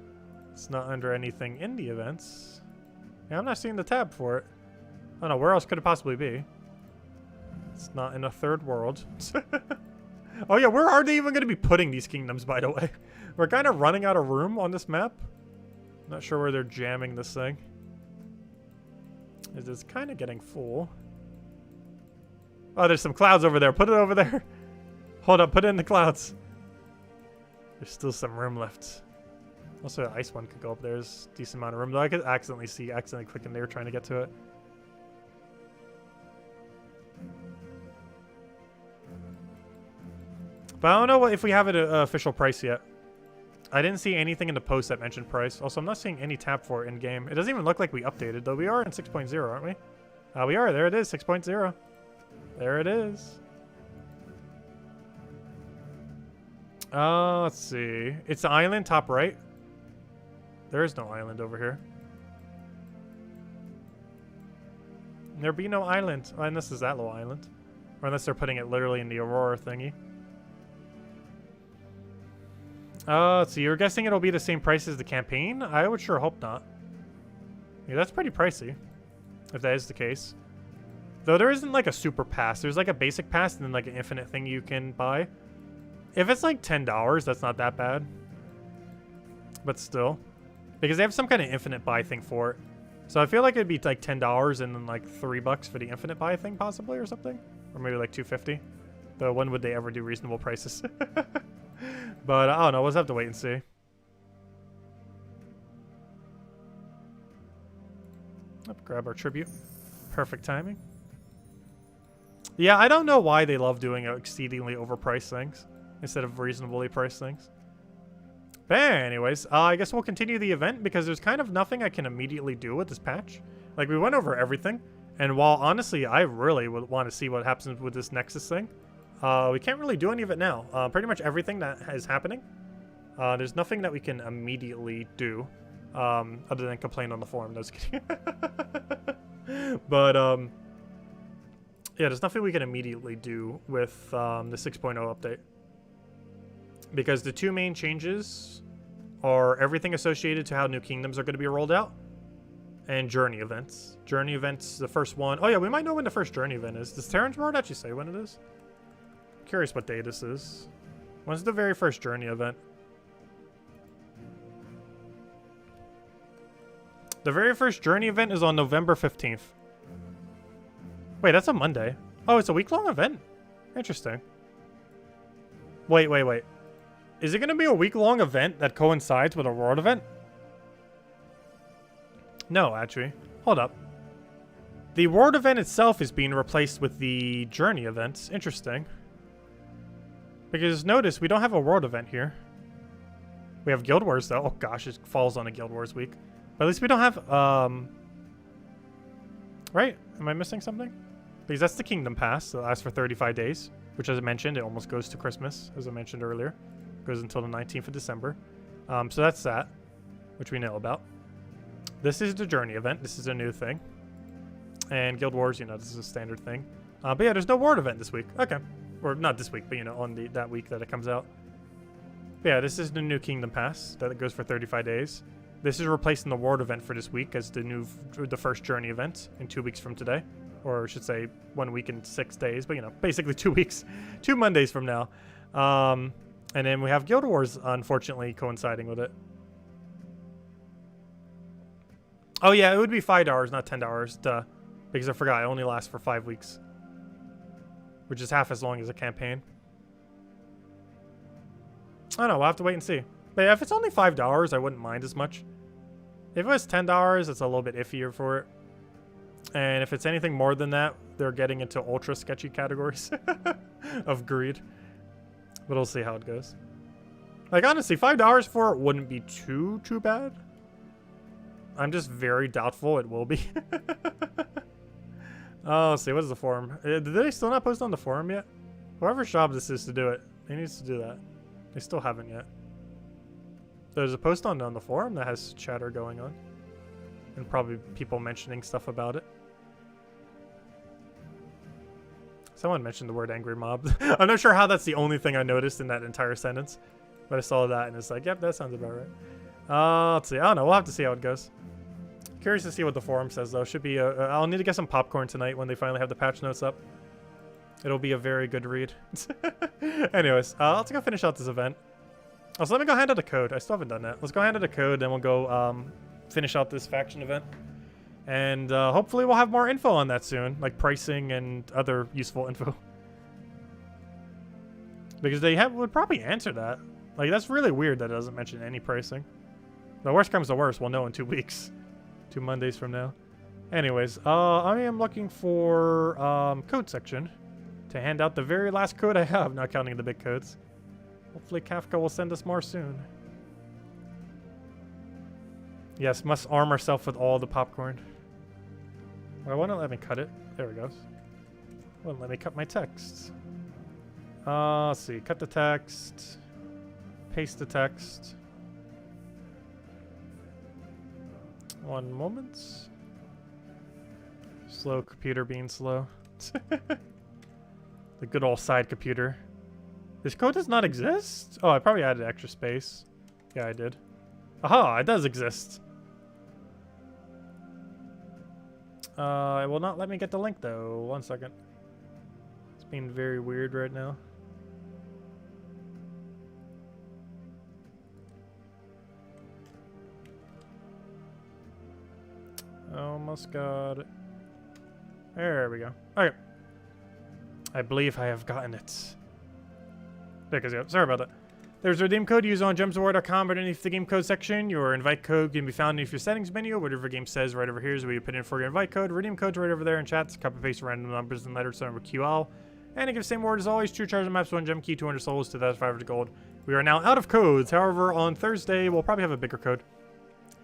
It's not under anything in the events. Yeah, I'm not seeing the tab for it. I don't know, where else could it possibly be? It's not in a third world. Oh yeah, where are they even going to be putting these kingdoms, by the way? We're kind of running out of room on this map. Not sure where they're jamming this thing. It's kind of getting full. Oh, there's some clouds over there. Put it over there. Hold up, put it in the clouds. There's still some room left. Also, the ice one could go up there. There's a decent amount of room. Though I could accidentally click in there trying to get to it. But I don't know if we have an official price yet. I didn't see anything in the post that mentioned price. Also, I'm not seeing any tab for it in game. It doesn't even look like we updated, though. We are in 6.0, aren't we? We are. There it is, 6.0. There it is. Let's see. It's the island top right. There is no island over here. There be no island. Oh, unless it's that little island. Or unless they're putting it literally in the Aurora thingy. Let's see. You're guessing it'll be the same price as the campaign? I would sure hope not. Yeah, that's pretty pricey. If that is the case. Though there isn't like a super pass. There's like a basic pass and then like an infinite thing you can buy. If it's like $10, that's not that bad. But still. Because they have some kind of infinite buy thing for it. So I feel like it'd be like $10 and then like $3 for the infinite buy thing possibly or something. Or maybe like $2.50. Though when would they ever do reasonable prices? But I don't know. We'll just have to wait and see. Let's grab our tribute. Perfect timing. Yeah, I don't know why they love doing exceedingly overpriced things instead of reasonably priced things. But anyways, I guess we'll continue the event because there's kind of nothing I can immediately do with this patch. Like, we went over everything. And while, honestly, I really would want to see what happens with this Nexus thing, we can't really do any of it now. Pretty much everything that is happening, there's nothing that we can immediately do other than complain on the forum. No, just kidding. But, yeah, there's nothing we can immediately do with the 6.0 update. Because the two main changes are everything associated to how new kingdoms are going to be rolled out and journey events. Journey events, the first one. Oh, yeah, we might know when the first journey event is. Does TJTimebomb actually say when it is? Curious what day this is. When's the very first journey event? The very first journey event is on November 15th. Wait, that's a Monday. Oh, it's a week-long event? Interesting. Wait. Is it going to be a week-long event that coincides with a world event? No, actually. Hold up. The world event itself is being replaced with the journey events. Interesting. Because notice, we don't have a world event here. We have Guild Wars, though. Oh, gosh, it falls on a Guild Wars week. But at least we don't have, right? Am I missing something? Because that's the Kingdom Pass. So it lasts for 35 days. Which, as I mentioned, it almost goes to Christmas, as I mentioned earlier. Goes until the 19th of December. So that's that, which we know about. This is the journey event. This is a new thing. And Guild Wars, you know, this is a standard thing. But yeah, there's no world event this week. Okay. Or not this week, but, you know, on that week that it comes out. But yeah, this is the new Kingdom Pass that goes for 35 days. This is replacing the world event for this week as the first journey event in 2 weeks from today. Or I should say 1 week and 6 days, but, you know, basically 2 weeks. 2 Mondays from now. And then we have Guild Wars, unfortunately, coinciding with it. Oh, yeah, it would be $5, not $10. Duh. Because I forgot, it only lasts for 5 weeks. Which is half as long as a campaign. I don't know, we'll have to wait and see. But yeah, if it's only $5, I wouldn't mind as much. If it was $10, it's a little bit iffier for it. And if it's anything more than that, they're getting into ultra sketchy categories of greed. But we'll see how it goes. Like, honestly, $5 for it wouldn't be too bad. I'm just very doubtful it will be. Oh, let's see. What is the forum? Did they still not post on the forum yet? Whoever's job this is to do it, they need to do that. They still haven't yet. There's a post on the forum that has chatter going on. And probably people mentioning stuff about it. Someone mentioned the word angry mob. I'm not sure how that's the only thing I noticed in that entire sentence. But I saw that and it's like, yep, that sounds about right. Let's see. I don't know. We'll have to see how it goes. Curious to see what the forum says, though. Should be I'll need to get some popcorn tonight when they finally have the patch notes up. It'll be a very good read. Anyways, let's go finish out this event. Also, let me go hand out a code. I still haven't done that. Let's go hand out a code, then we'll go finish out this faction event. And hopefully we'll have more info on that soon, like pricing and other useful info. Because they would probably answer that. Like, that's really weird that it doesn't mention any pricing. The worst comes to worst, we'll know in 2 weeks. 2 Mondays from now. Anyways, I am looking for code section to hand out the very last code I have, not counting the big codes. Hopefully Kafka will send us more soon. Yes, must arm ourselves with all the popcorn. Why won't it let me cut it? There it goes. Wouldn't let me cut my text. Let's see. Cut the text. Paste the text. 1 moment. Slow computer being slow. The good old side computer. This code does not exist? Oh, I probably added extra space. Yeah, I did. Aha, it does exist. It will not let me get the link though. 1 second. It's being very weird right now. Almost got it. There we go. Okay. I believe I have gotten it. There goes. Sorry about that. There's a redeem code used on gemsofwar.com, but underneath the game code section, your invite code can be found underneath your settings menu. Whatever game says right over here is where you put in for your invite code. Redeem code's right over there in chat. Copy paste random numbers and letters starting with QL. And it gives the same word as always. 2 charge maps, 1 gem key, 200 souls, 2,500 gold. We are now out of codes. However, on Thursday, we'll probably have a bigger code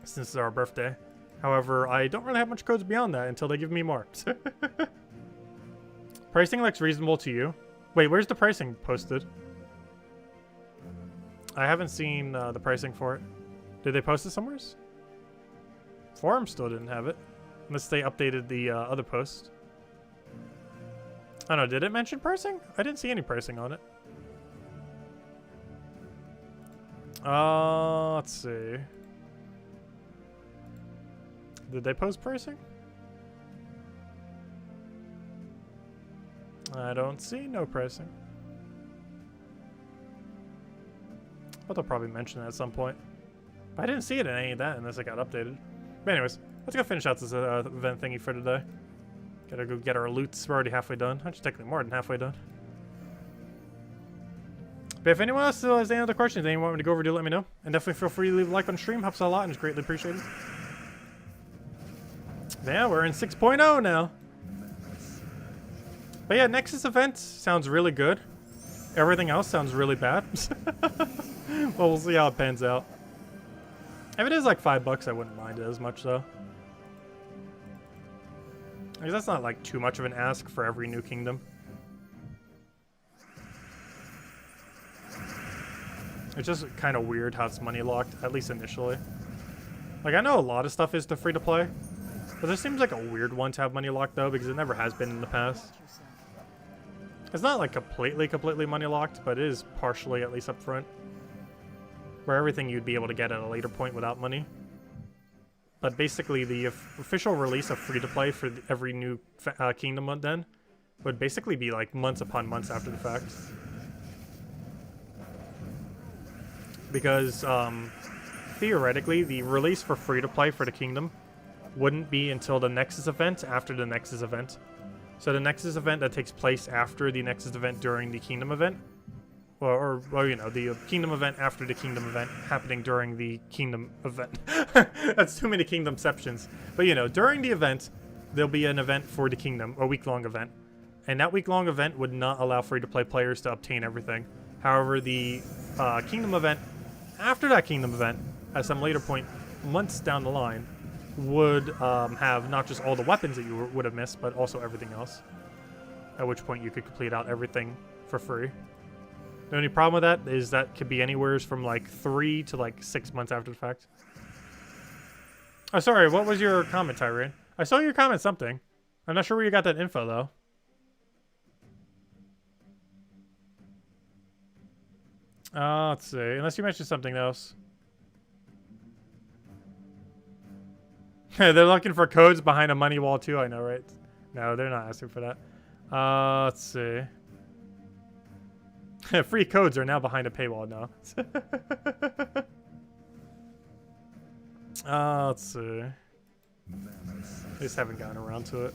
since it's our birthday. However, I don't really have much codes beyond that until they give me more. Pricing looks reasonable to you. Wait, where's the pricing posted? I haven't seen the pricing for it. Did they post it somewhere? Forum still didn't have it. Unless they updated the other post. I don't know, did it mention pricing? I didn't see any pricing on it. Let's see. Did they post pricing? I don't see no pricing. But they'll probably mention it at some point. But I didn't see it in any of that unless it got updated. But anyways, let's go finish out this event thingy for today. Gotta go get our loots. We're already halfway done. Actually, technically more than halfway done. But if anyone else still has any other questions, anyone want me to go over, do let me know. And definitely feel free to leave a like on stream. Helps a lot and is greatly appreciated. Yeah, we're in 6.0 now. But yeah, Nexus event sounds really good. Everything else sounds really bad. Well, we'll see how it pans out. If it is like $5, I wouldn't mind it as much though. Because that's not like too much of an ask for every new kingdom. It's just kind of weird how it's money locked, at least initially. Like, I know a lot of stuff is to free to play, but this seems like a weird one to have money locked though, because it never has been in the past. It's not like completely money locked, but it is partially at least up front. Where everything you'd be able to get at a later point without money. But basically the official release of free to play for every new kingdom then would basically be like months upon months after the fact. Because theoretically the release for free to play for the kingdom wouldn't be until the Nexus event after the Nexus event. So the Nexus event that takes place after the Nexus event during the Kingdom event or you know, the Kingdom event after the Kingdom event happening during the Kingdom event. That's too many Kingdomceptions. But you know, during the event, there'll be an event for the Kingdom, a week-long event. And that week-long event would not allow free-to-play players to obtain everything. However, the Kingdom event, after that Kingdom event, at some later point, months down the line, would have not just all the weapons that you would have missed, but also everything else. At which point you could complete out everything for free. The only problem with that is that could be anywhere from like 3 to like 6 months after the fact. Oh, sorry, what was your comment, Tyrene? I saw your comment something. I'm not sure where you got that info, though. Let's see. Unless you mentioned something else. They're looking for codes behind a money wall, too. I know, right? No, they're not asking for that. Let's see. Free codes are now behind a paywall now. Let's see. They just haven't gotten around to it.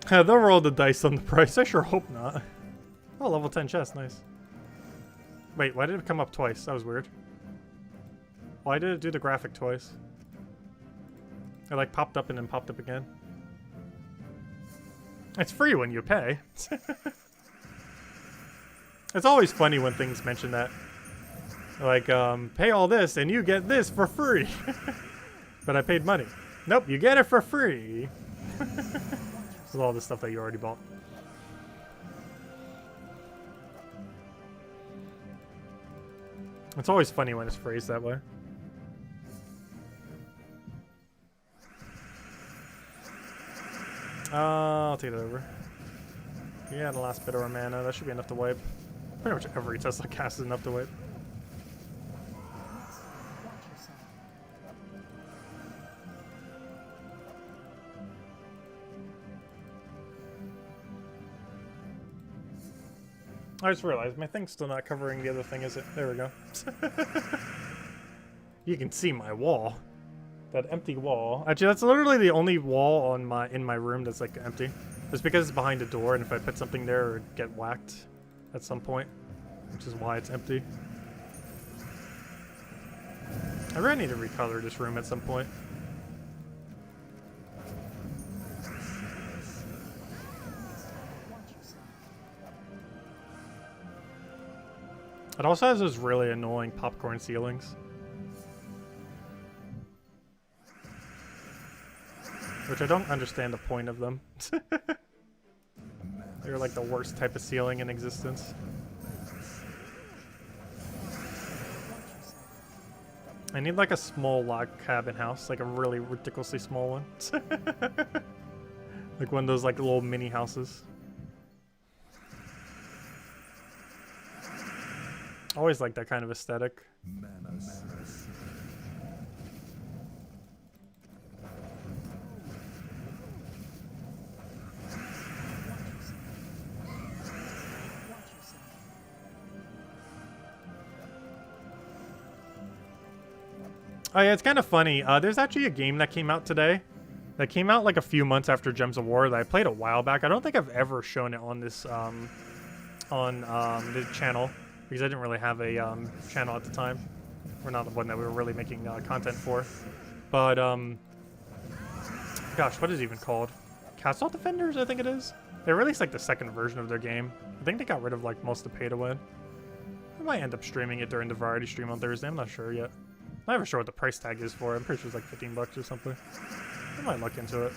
They'll roll the dice on the price. I sure hope not. Oh, level 10 chest. Nice. Wait, why did it come up twice? That was weird. Why did it do the graphic twice? It like popped up and then popped up again. It's free when you pay. It's always funny when things mention that. Like, pay all this and you get this for free. But I paid money. Nope, you get it for free. With all the stuff that you already bought. It's always funny when it's phrased that way. I'll take that over. Yeah, the last bit of our mana. That should be enough to wipe. Pretty much every Tesla cast is enough to wipe. I just realized my thing's still not covering the other thing, is it? There we go. You can see my wall. That empty wall. Actually, that's literally the only wall on in my room that's like empty. It's because it's behind a door, and if I put something there, it would get whacked at some point, which is why it's empty. I really need to recolor this room at some point. It also has those really annoying popcorn ceilings. Which I don't understand the point of them. They're like the worst type of ceiling in existence. I need like a small log cabin house, like a really ridiculously small one. Like one of those like little mini houses. Always like that kind of aesthetic. Oh yeah, it's kind of funny. There's actually a game that came out today. That came out like a few months after Gems of War that I played a while back. I don't think I've ever shown it on this the channel. Because I didn't really have a channel at the time. We're not the one that we were really making content for. But, gosh, what is it even called? Castle Defenders, I think it is? They released like the second version of their game. I think they got rid of like most of the pay-to-win. I might end up streaming it during the variety stream on Thursday. I'm not sure yet. I'm not even sure what the price tag is for it. I'm pretty sure it's like 15 bucks or something. I might look into it.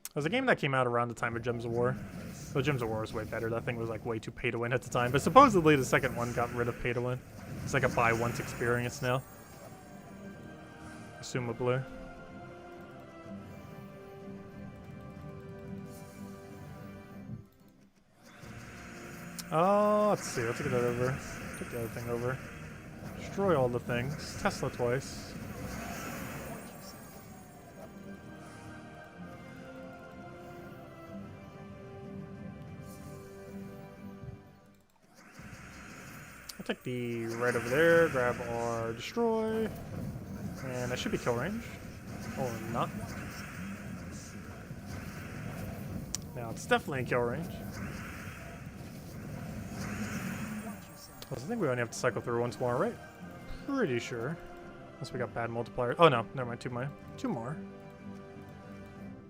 It was a game that came out around the time of Gems of War. So Gems of War was way better. That thing was like way too pay-to-win at the time. But supposedly the second one got rid of pay-to-win. It's like a buy once experience now. Assumably. Oh, let's see. Let's get that over. Take the other thing over. Destroy all the things. Tesla twice. take the red over there, grab our destroy, and that should be kill range. Or not. Now it's definitely in kill range. I think we only have to cycle through once more, right? Pretty sure. Unless we got bad multipliers. Oh no, never mind, two more.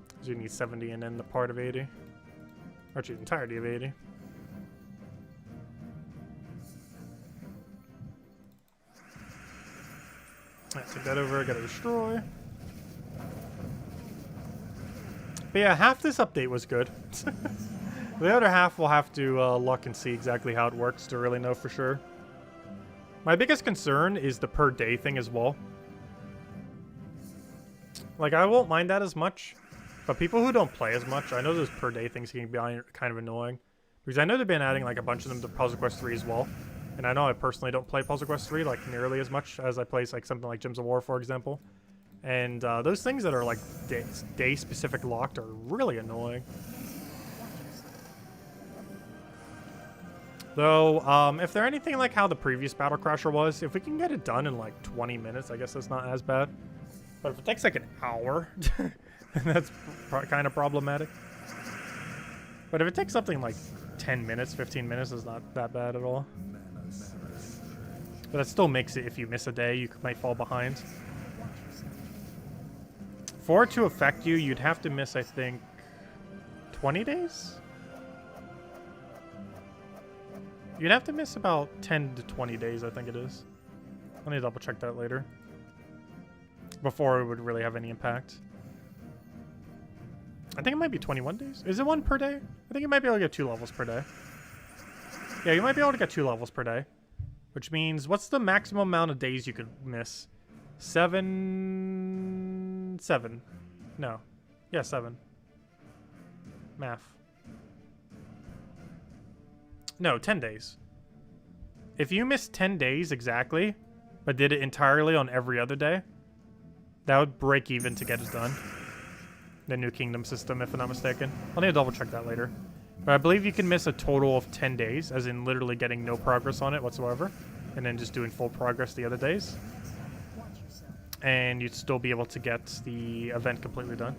Because you need 70 and then the part of 80. Or actually, the entirety of 80. Alright, take that over, gotta destroy. But yeah, half this update was good. The other half we'll have to look and see exactly how it works to really know for sure. My biggest concern is the per day thing as well. Like, I won't mind that as much, but people who don't play as much, I know those per day things can be kind of annoying. Because I know they've been adding like a bunch of them to Puzzle Quest 3 as well. And I know I personally don't play Puzzle Quest 3 like nearly as much as I play like something like Gems of War, for example. And those things that are like day specific locked are really annoying. Though, if they're anything like how the previous Battle Crasher was, if we can get it done in like 20 minutes, I guess that's not as bad. But if it takes like an hour, then that's kind of problematic. But if it takes something like 10 minutes, 15 minutes, it's not that bad at all. But that still makes it, if you miss a day, you might fall behind. For it to affect you, you'd have to miss, I think, 20 days? You'd have to miss about 10 to 20 days, I think it is. Let me double check that later. Before it would really have any impact. I think it might be 21 days. Is it one per day? I think you might be able to get 2 levels per day. Yeah, you might be able to get 2 levels per day. Which means, what's the maximum amount of days you could miss? 7... No. Yeah, 7. Math. No, 10 days. If you missed 10 days exactly, but did it entirely on every other day, that would break even to get it done. The New Kingdom system, if I'm not mistaken. I'll need to double check that later. But I believe you can miss a total of 10 days, as in literally getting no progress on it whatsoever, and then just doing full progress the other days. And you'd still be able to get the event completely done.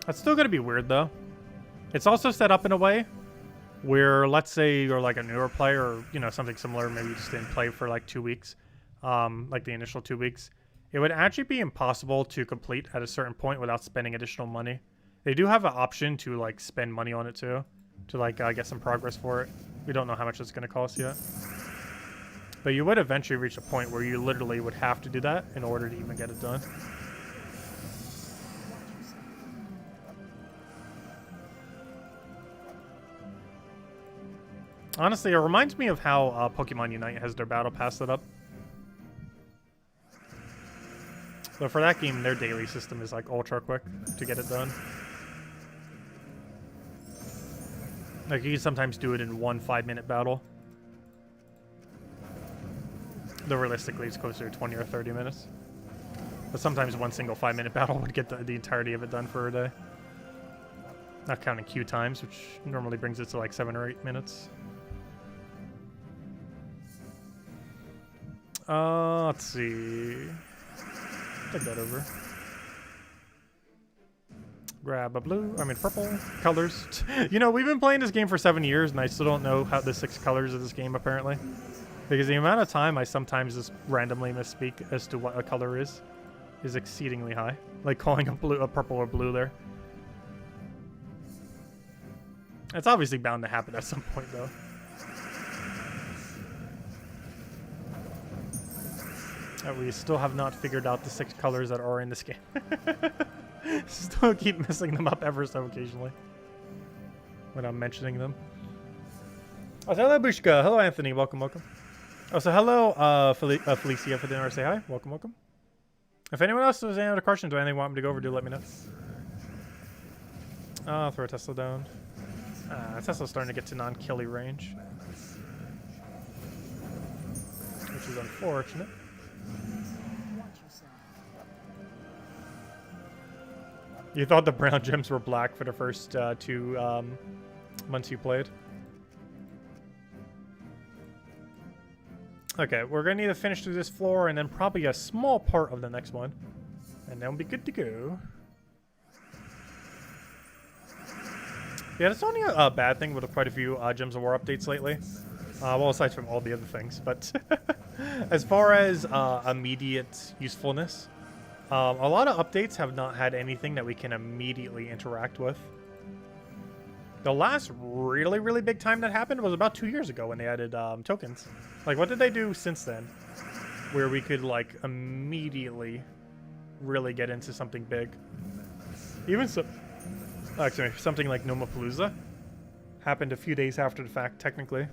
That's still going to be weird, though. It's also set up in a way where, let's say you're like a newer player or, you know, something similar, maybe you just didn't play for like 2 weeks, like the initial 2 weeks. It would actually be impossible to complete at a certain point without spending additional money. They do have an option to like spend money on it too, to like get some progress for it. We don't know how much it's going to cost yet. But you would eventually reach a point where you literally would have to do that in order to even get it done. Honestly, it reminds me of how Pokemon Unite has their Battle Pass set up. So for that game, their daily system is like ultra quick to get it done. Like you can sometimes do it in one 5-minute battle. Though realistically, it's closer to 20 or 30 minutes. But sometimes one single 5-minute battle would get the entirety of it done for a day. Not counting queue times, which normally brings it to like 7 or 8 minutes. Let's see. Take that over. Grab a purple colors. You know, we've been playing this game for 7 years, and I still don't know how the 6 colors of this game, apparently. Because the amount of time I sometimes just randomly misspeak as to what a color is exceedingly high. Like calling a purple or blue there. It's obviously bound to happen at some point, though. We still have not figured out the 6 colors that are in this game. Still keep messing them up ever so occasionally when I'm mentioning them. Oh, so hello, Bushka. Hello, Anthony. Welcome, welcome. Oh, so hello, Felicia, for dinner. Say hi. Welcome, welcome. If anyone else has any other questions or anything you want me to go over, do let me know. I'll throw a Tesla down. Tesla's starting to get to non-killy range, which is unfortunate. You thought the brown gems were black for the first 2 once you played. Okay, we're gonna need to finish through this floor and then probably a small part of the next one. And then we'll be good to go. Yeah, that's only a bad thing with quite a few Gems of War updates lately. Well, aside from all the other things. But as far as immediate usefulness, a lot of updates have not had anything that we can immediately interact with. The last really, really big time that happened was about 2 years ago when they added tokens. Like, what did they do since then? Where we could, like, immediately really get into something big. Even so, actually, something like Nomapalooza happened a few days after the fact, technically,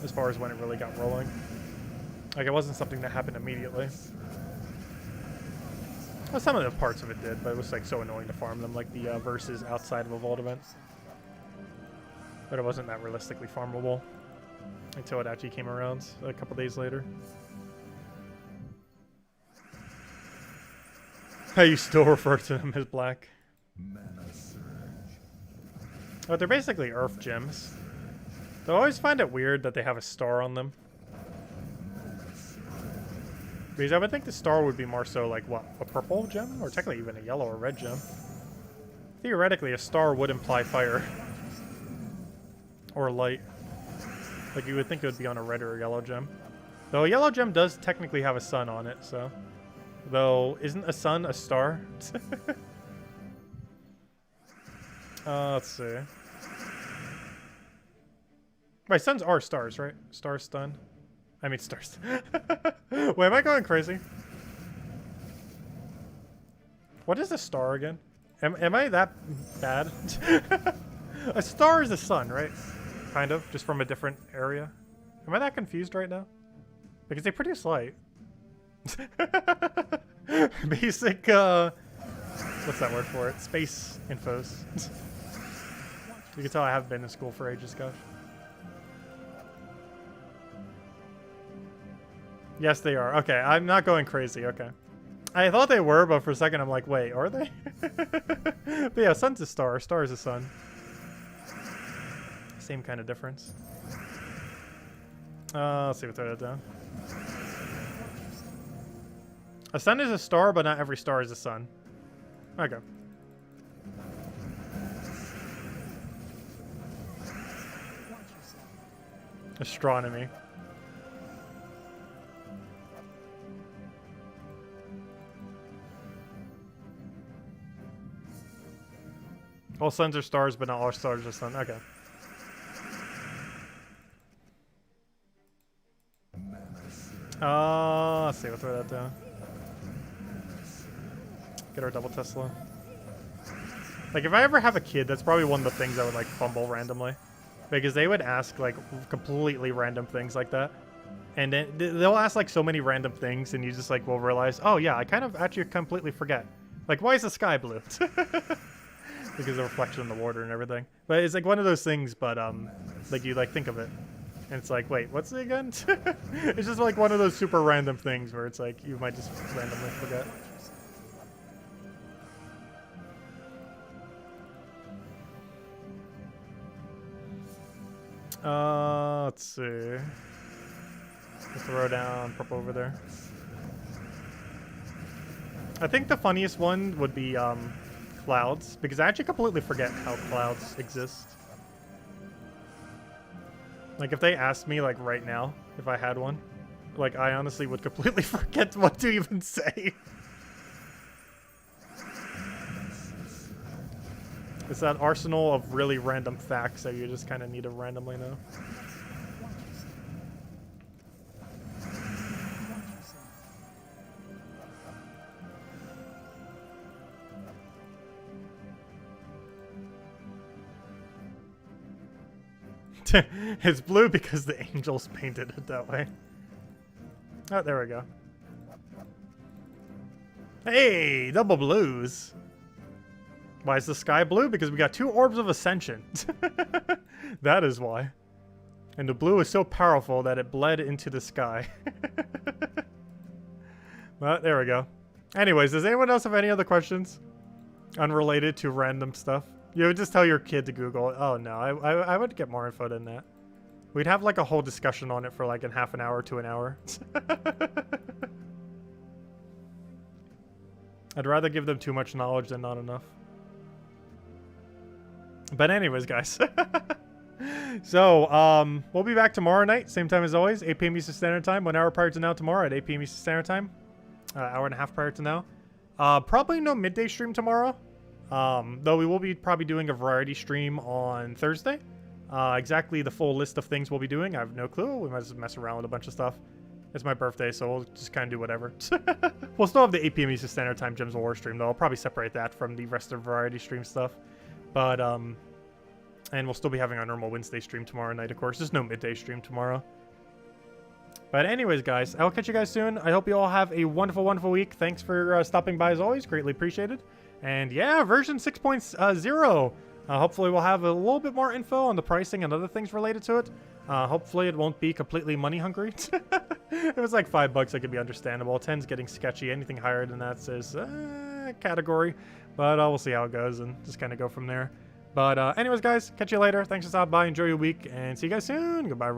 as far as when it really got rolling. Like, it wasn't something that happened immediately. Well, some of the parts of it did, but it was, like, so annoying to farm them, like the verses outside of a vault event. But it wasn't that realistically farmable until it actually came around a couple days later. You still refer to them as black. Oh, they're basically Earth gems. I always find it weird that they have a star on them. Because I would think the star would be more so like, what, a purple gem? Or technically even a yellow or red gem. Theoretically, a star would imply fire. Or light. Like, you would think it would be on a red or a yellow gem. Though a yellow gem does technically have a sun on it, so... Though, isn't a sun a star? Let's see. Right, suns are stars, right? Star stun. I mean stars. Wait, am I going crazy? What is a star again? Am I that bad? A star is a sun, right? Kind of, just from a different area. Am I that confused right now? Because they produce light. Basic, what's that word for it? Space infos. You can tell I haven't been in school for ages, gosh. Yes, they are. Okay, I'm not going crazy, okay. I thought they were, but for a second I'm like, wait, are they? But yeah, sun's a star. Star is a sun. Same kind of difference. Let's see, we'll throw that down. A sun is a star, but not every star is a sun. Okay. Astronomy. All suns are stars, but not all stars are sun. Okay. Let's see, we'll throw that down. Get our double Tesla. Like, if I ever have a kid, that's probably one of the things I would, like, fumble randomly. Because they would ask, like, completely random things like that. And then they'll ask, like, so many random things, and you just, like, will realize, oh, yeah, I kind of actually completely forget. Like, why is the sky blue? Because of the reflection in the water and everything. But it's, like, one of those things, but, like, you, like, think of it. And it's like, wait, what's it again? It's just, like, one of those super random things where it's, like, you might just randomly forget. Let's see. We'll throw down purple over there. I think the funniest one would be clouds, because I actually completely forget how clouds exist. Like, if they asked me, like, right now, if I had one, like, I honestly would completely forget what to even say. It's that arsenal of really random facts that you just kind of need to randomly know. It's blue because the angels painted it that way. Oh, there we go. Hey, double blues. Why is the sky blue? Because we got 2 orbs of ascension. That is why. And the blue is so powerful that it bled into the sky. Well, there we go. Anyways, does anyone else have any other questions? Unrelated to random stuff? You would just tell your kid to Google it. Oh, no. I would get more info than that. We'd have like a whole discussion on it for like in half an hour to an hour. I'd rather give them too much knowledge than not enough. But anyways, guys. So, we'll be back tomorrow night, same time as always, 8 p.m. Eastern Standard Time, 1 hour prior to now tomorrow at 8 p.m. Eastern Standard Time. Hour and a half prior to now. Probably no midday stream tomorrow. Though we will be probably doing a variety stream on Thursday. Exactly the full list of things we'll be doing, I have no clue. We might just mess around with a bunch of stuff. It's my birthday, so we'll just kind of do whatever. We'll still have the 8 p.m. Eastern Standard Time Gems of War stream, though. I'll probably separate that from the rest of variety stream stuff. But, and we'll still be having our normal Wednesday stream tomorrow night, of course. There's no midday stream tomorrow. But anyways, guys, I'll catch you guys soon. I hope you all have a wonderful, wonderful week. Thanks for stopping by, as always. Greatly appreciated. And yeah, version 6.0. Hopefully we'll have a little bit more info on the pricing and other things related to it. Hopefully it won't be completely money hungry. It was like $5, it could be understandable. 10's getting sketchy. Anything higher than that says category. But we'll see how it goes and just kind of go from there. But anyways, guys, catch you later. Thanks for stopping by. Enjoy your week and see you guys soon. Goodbye, everyone.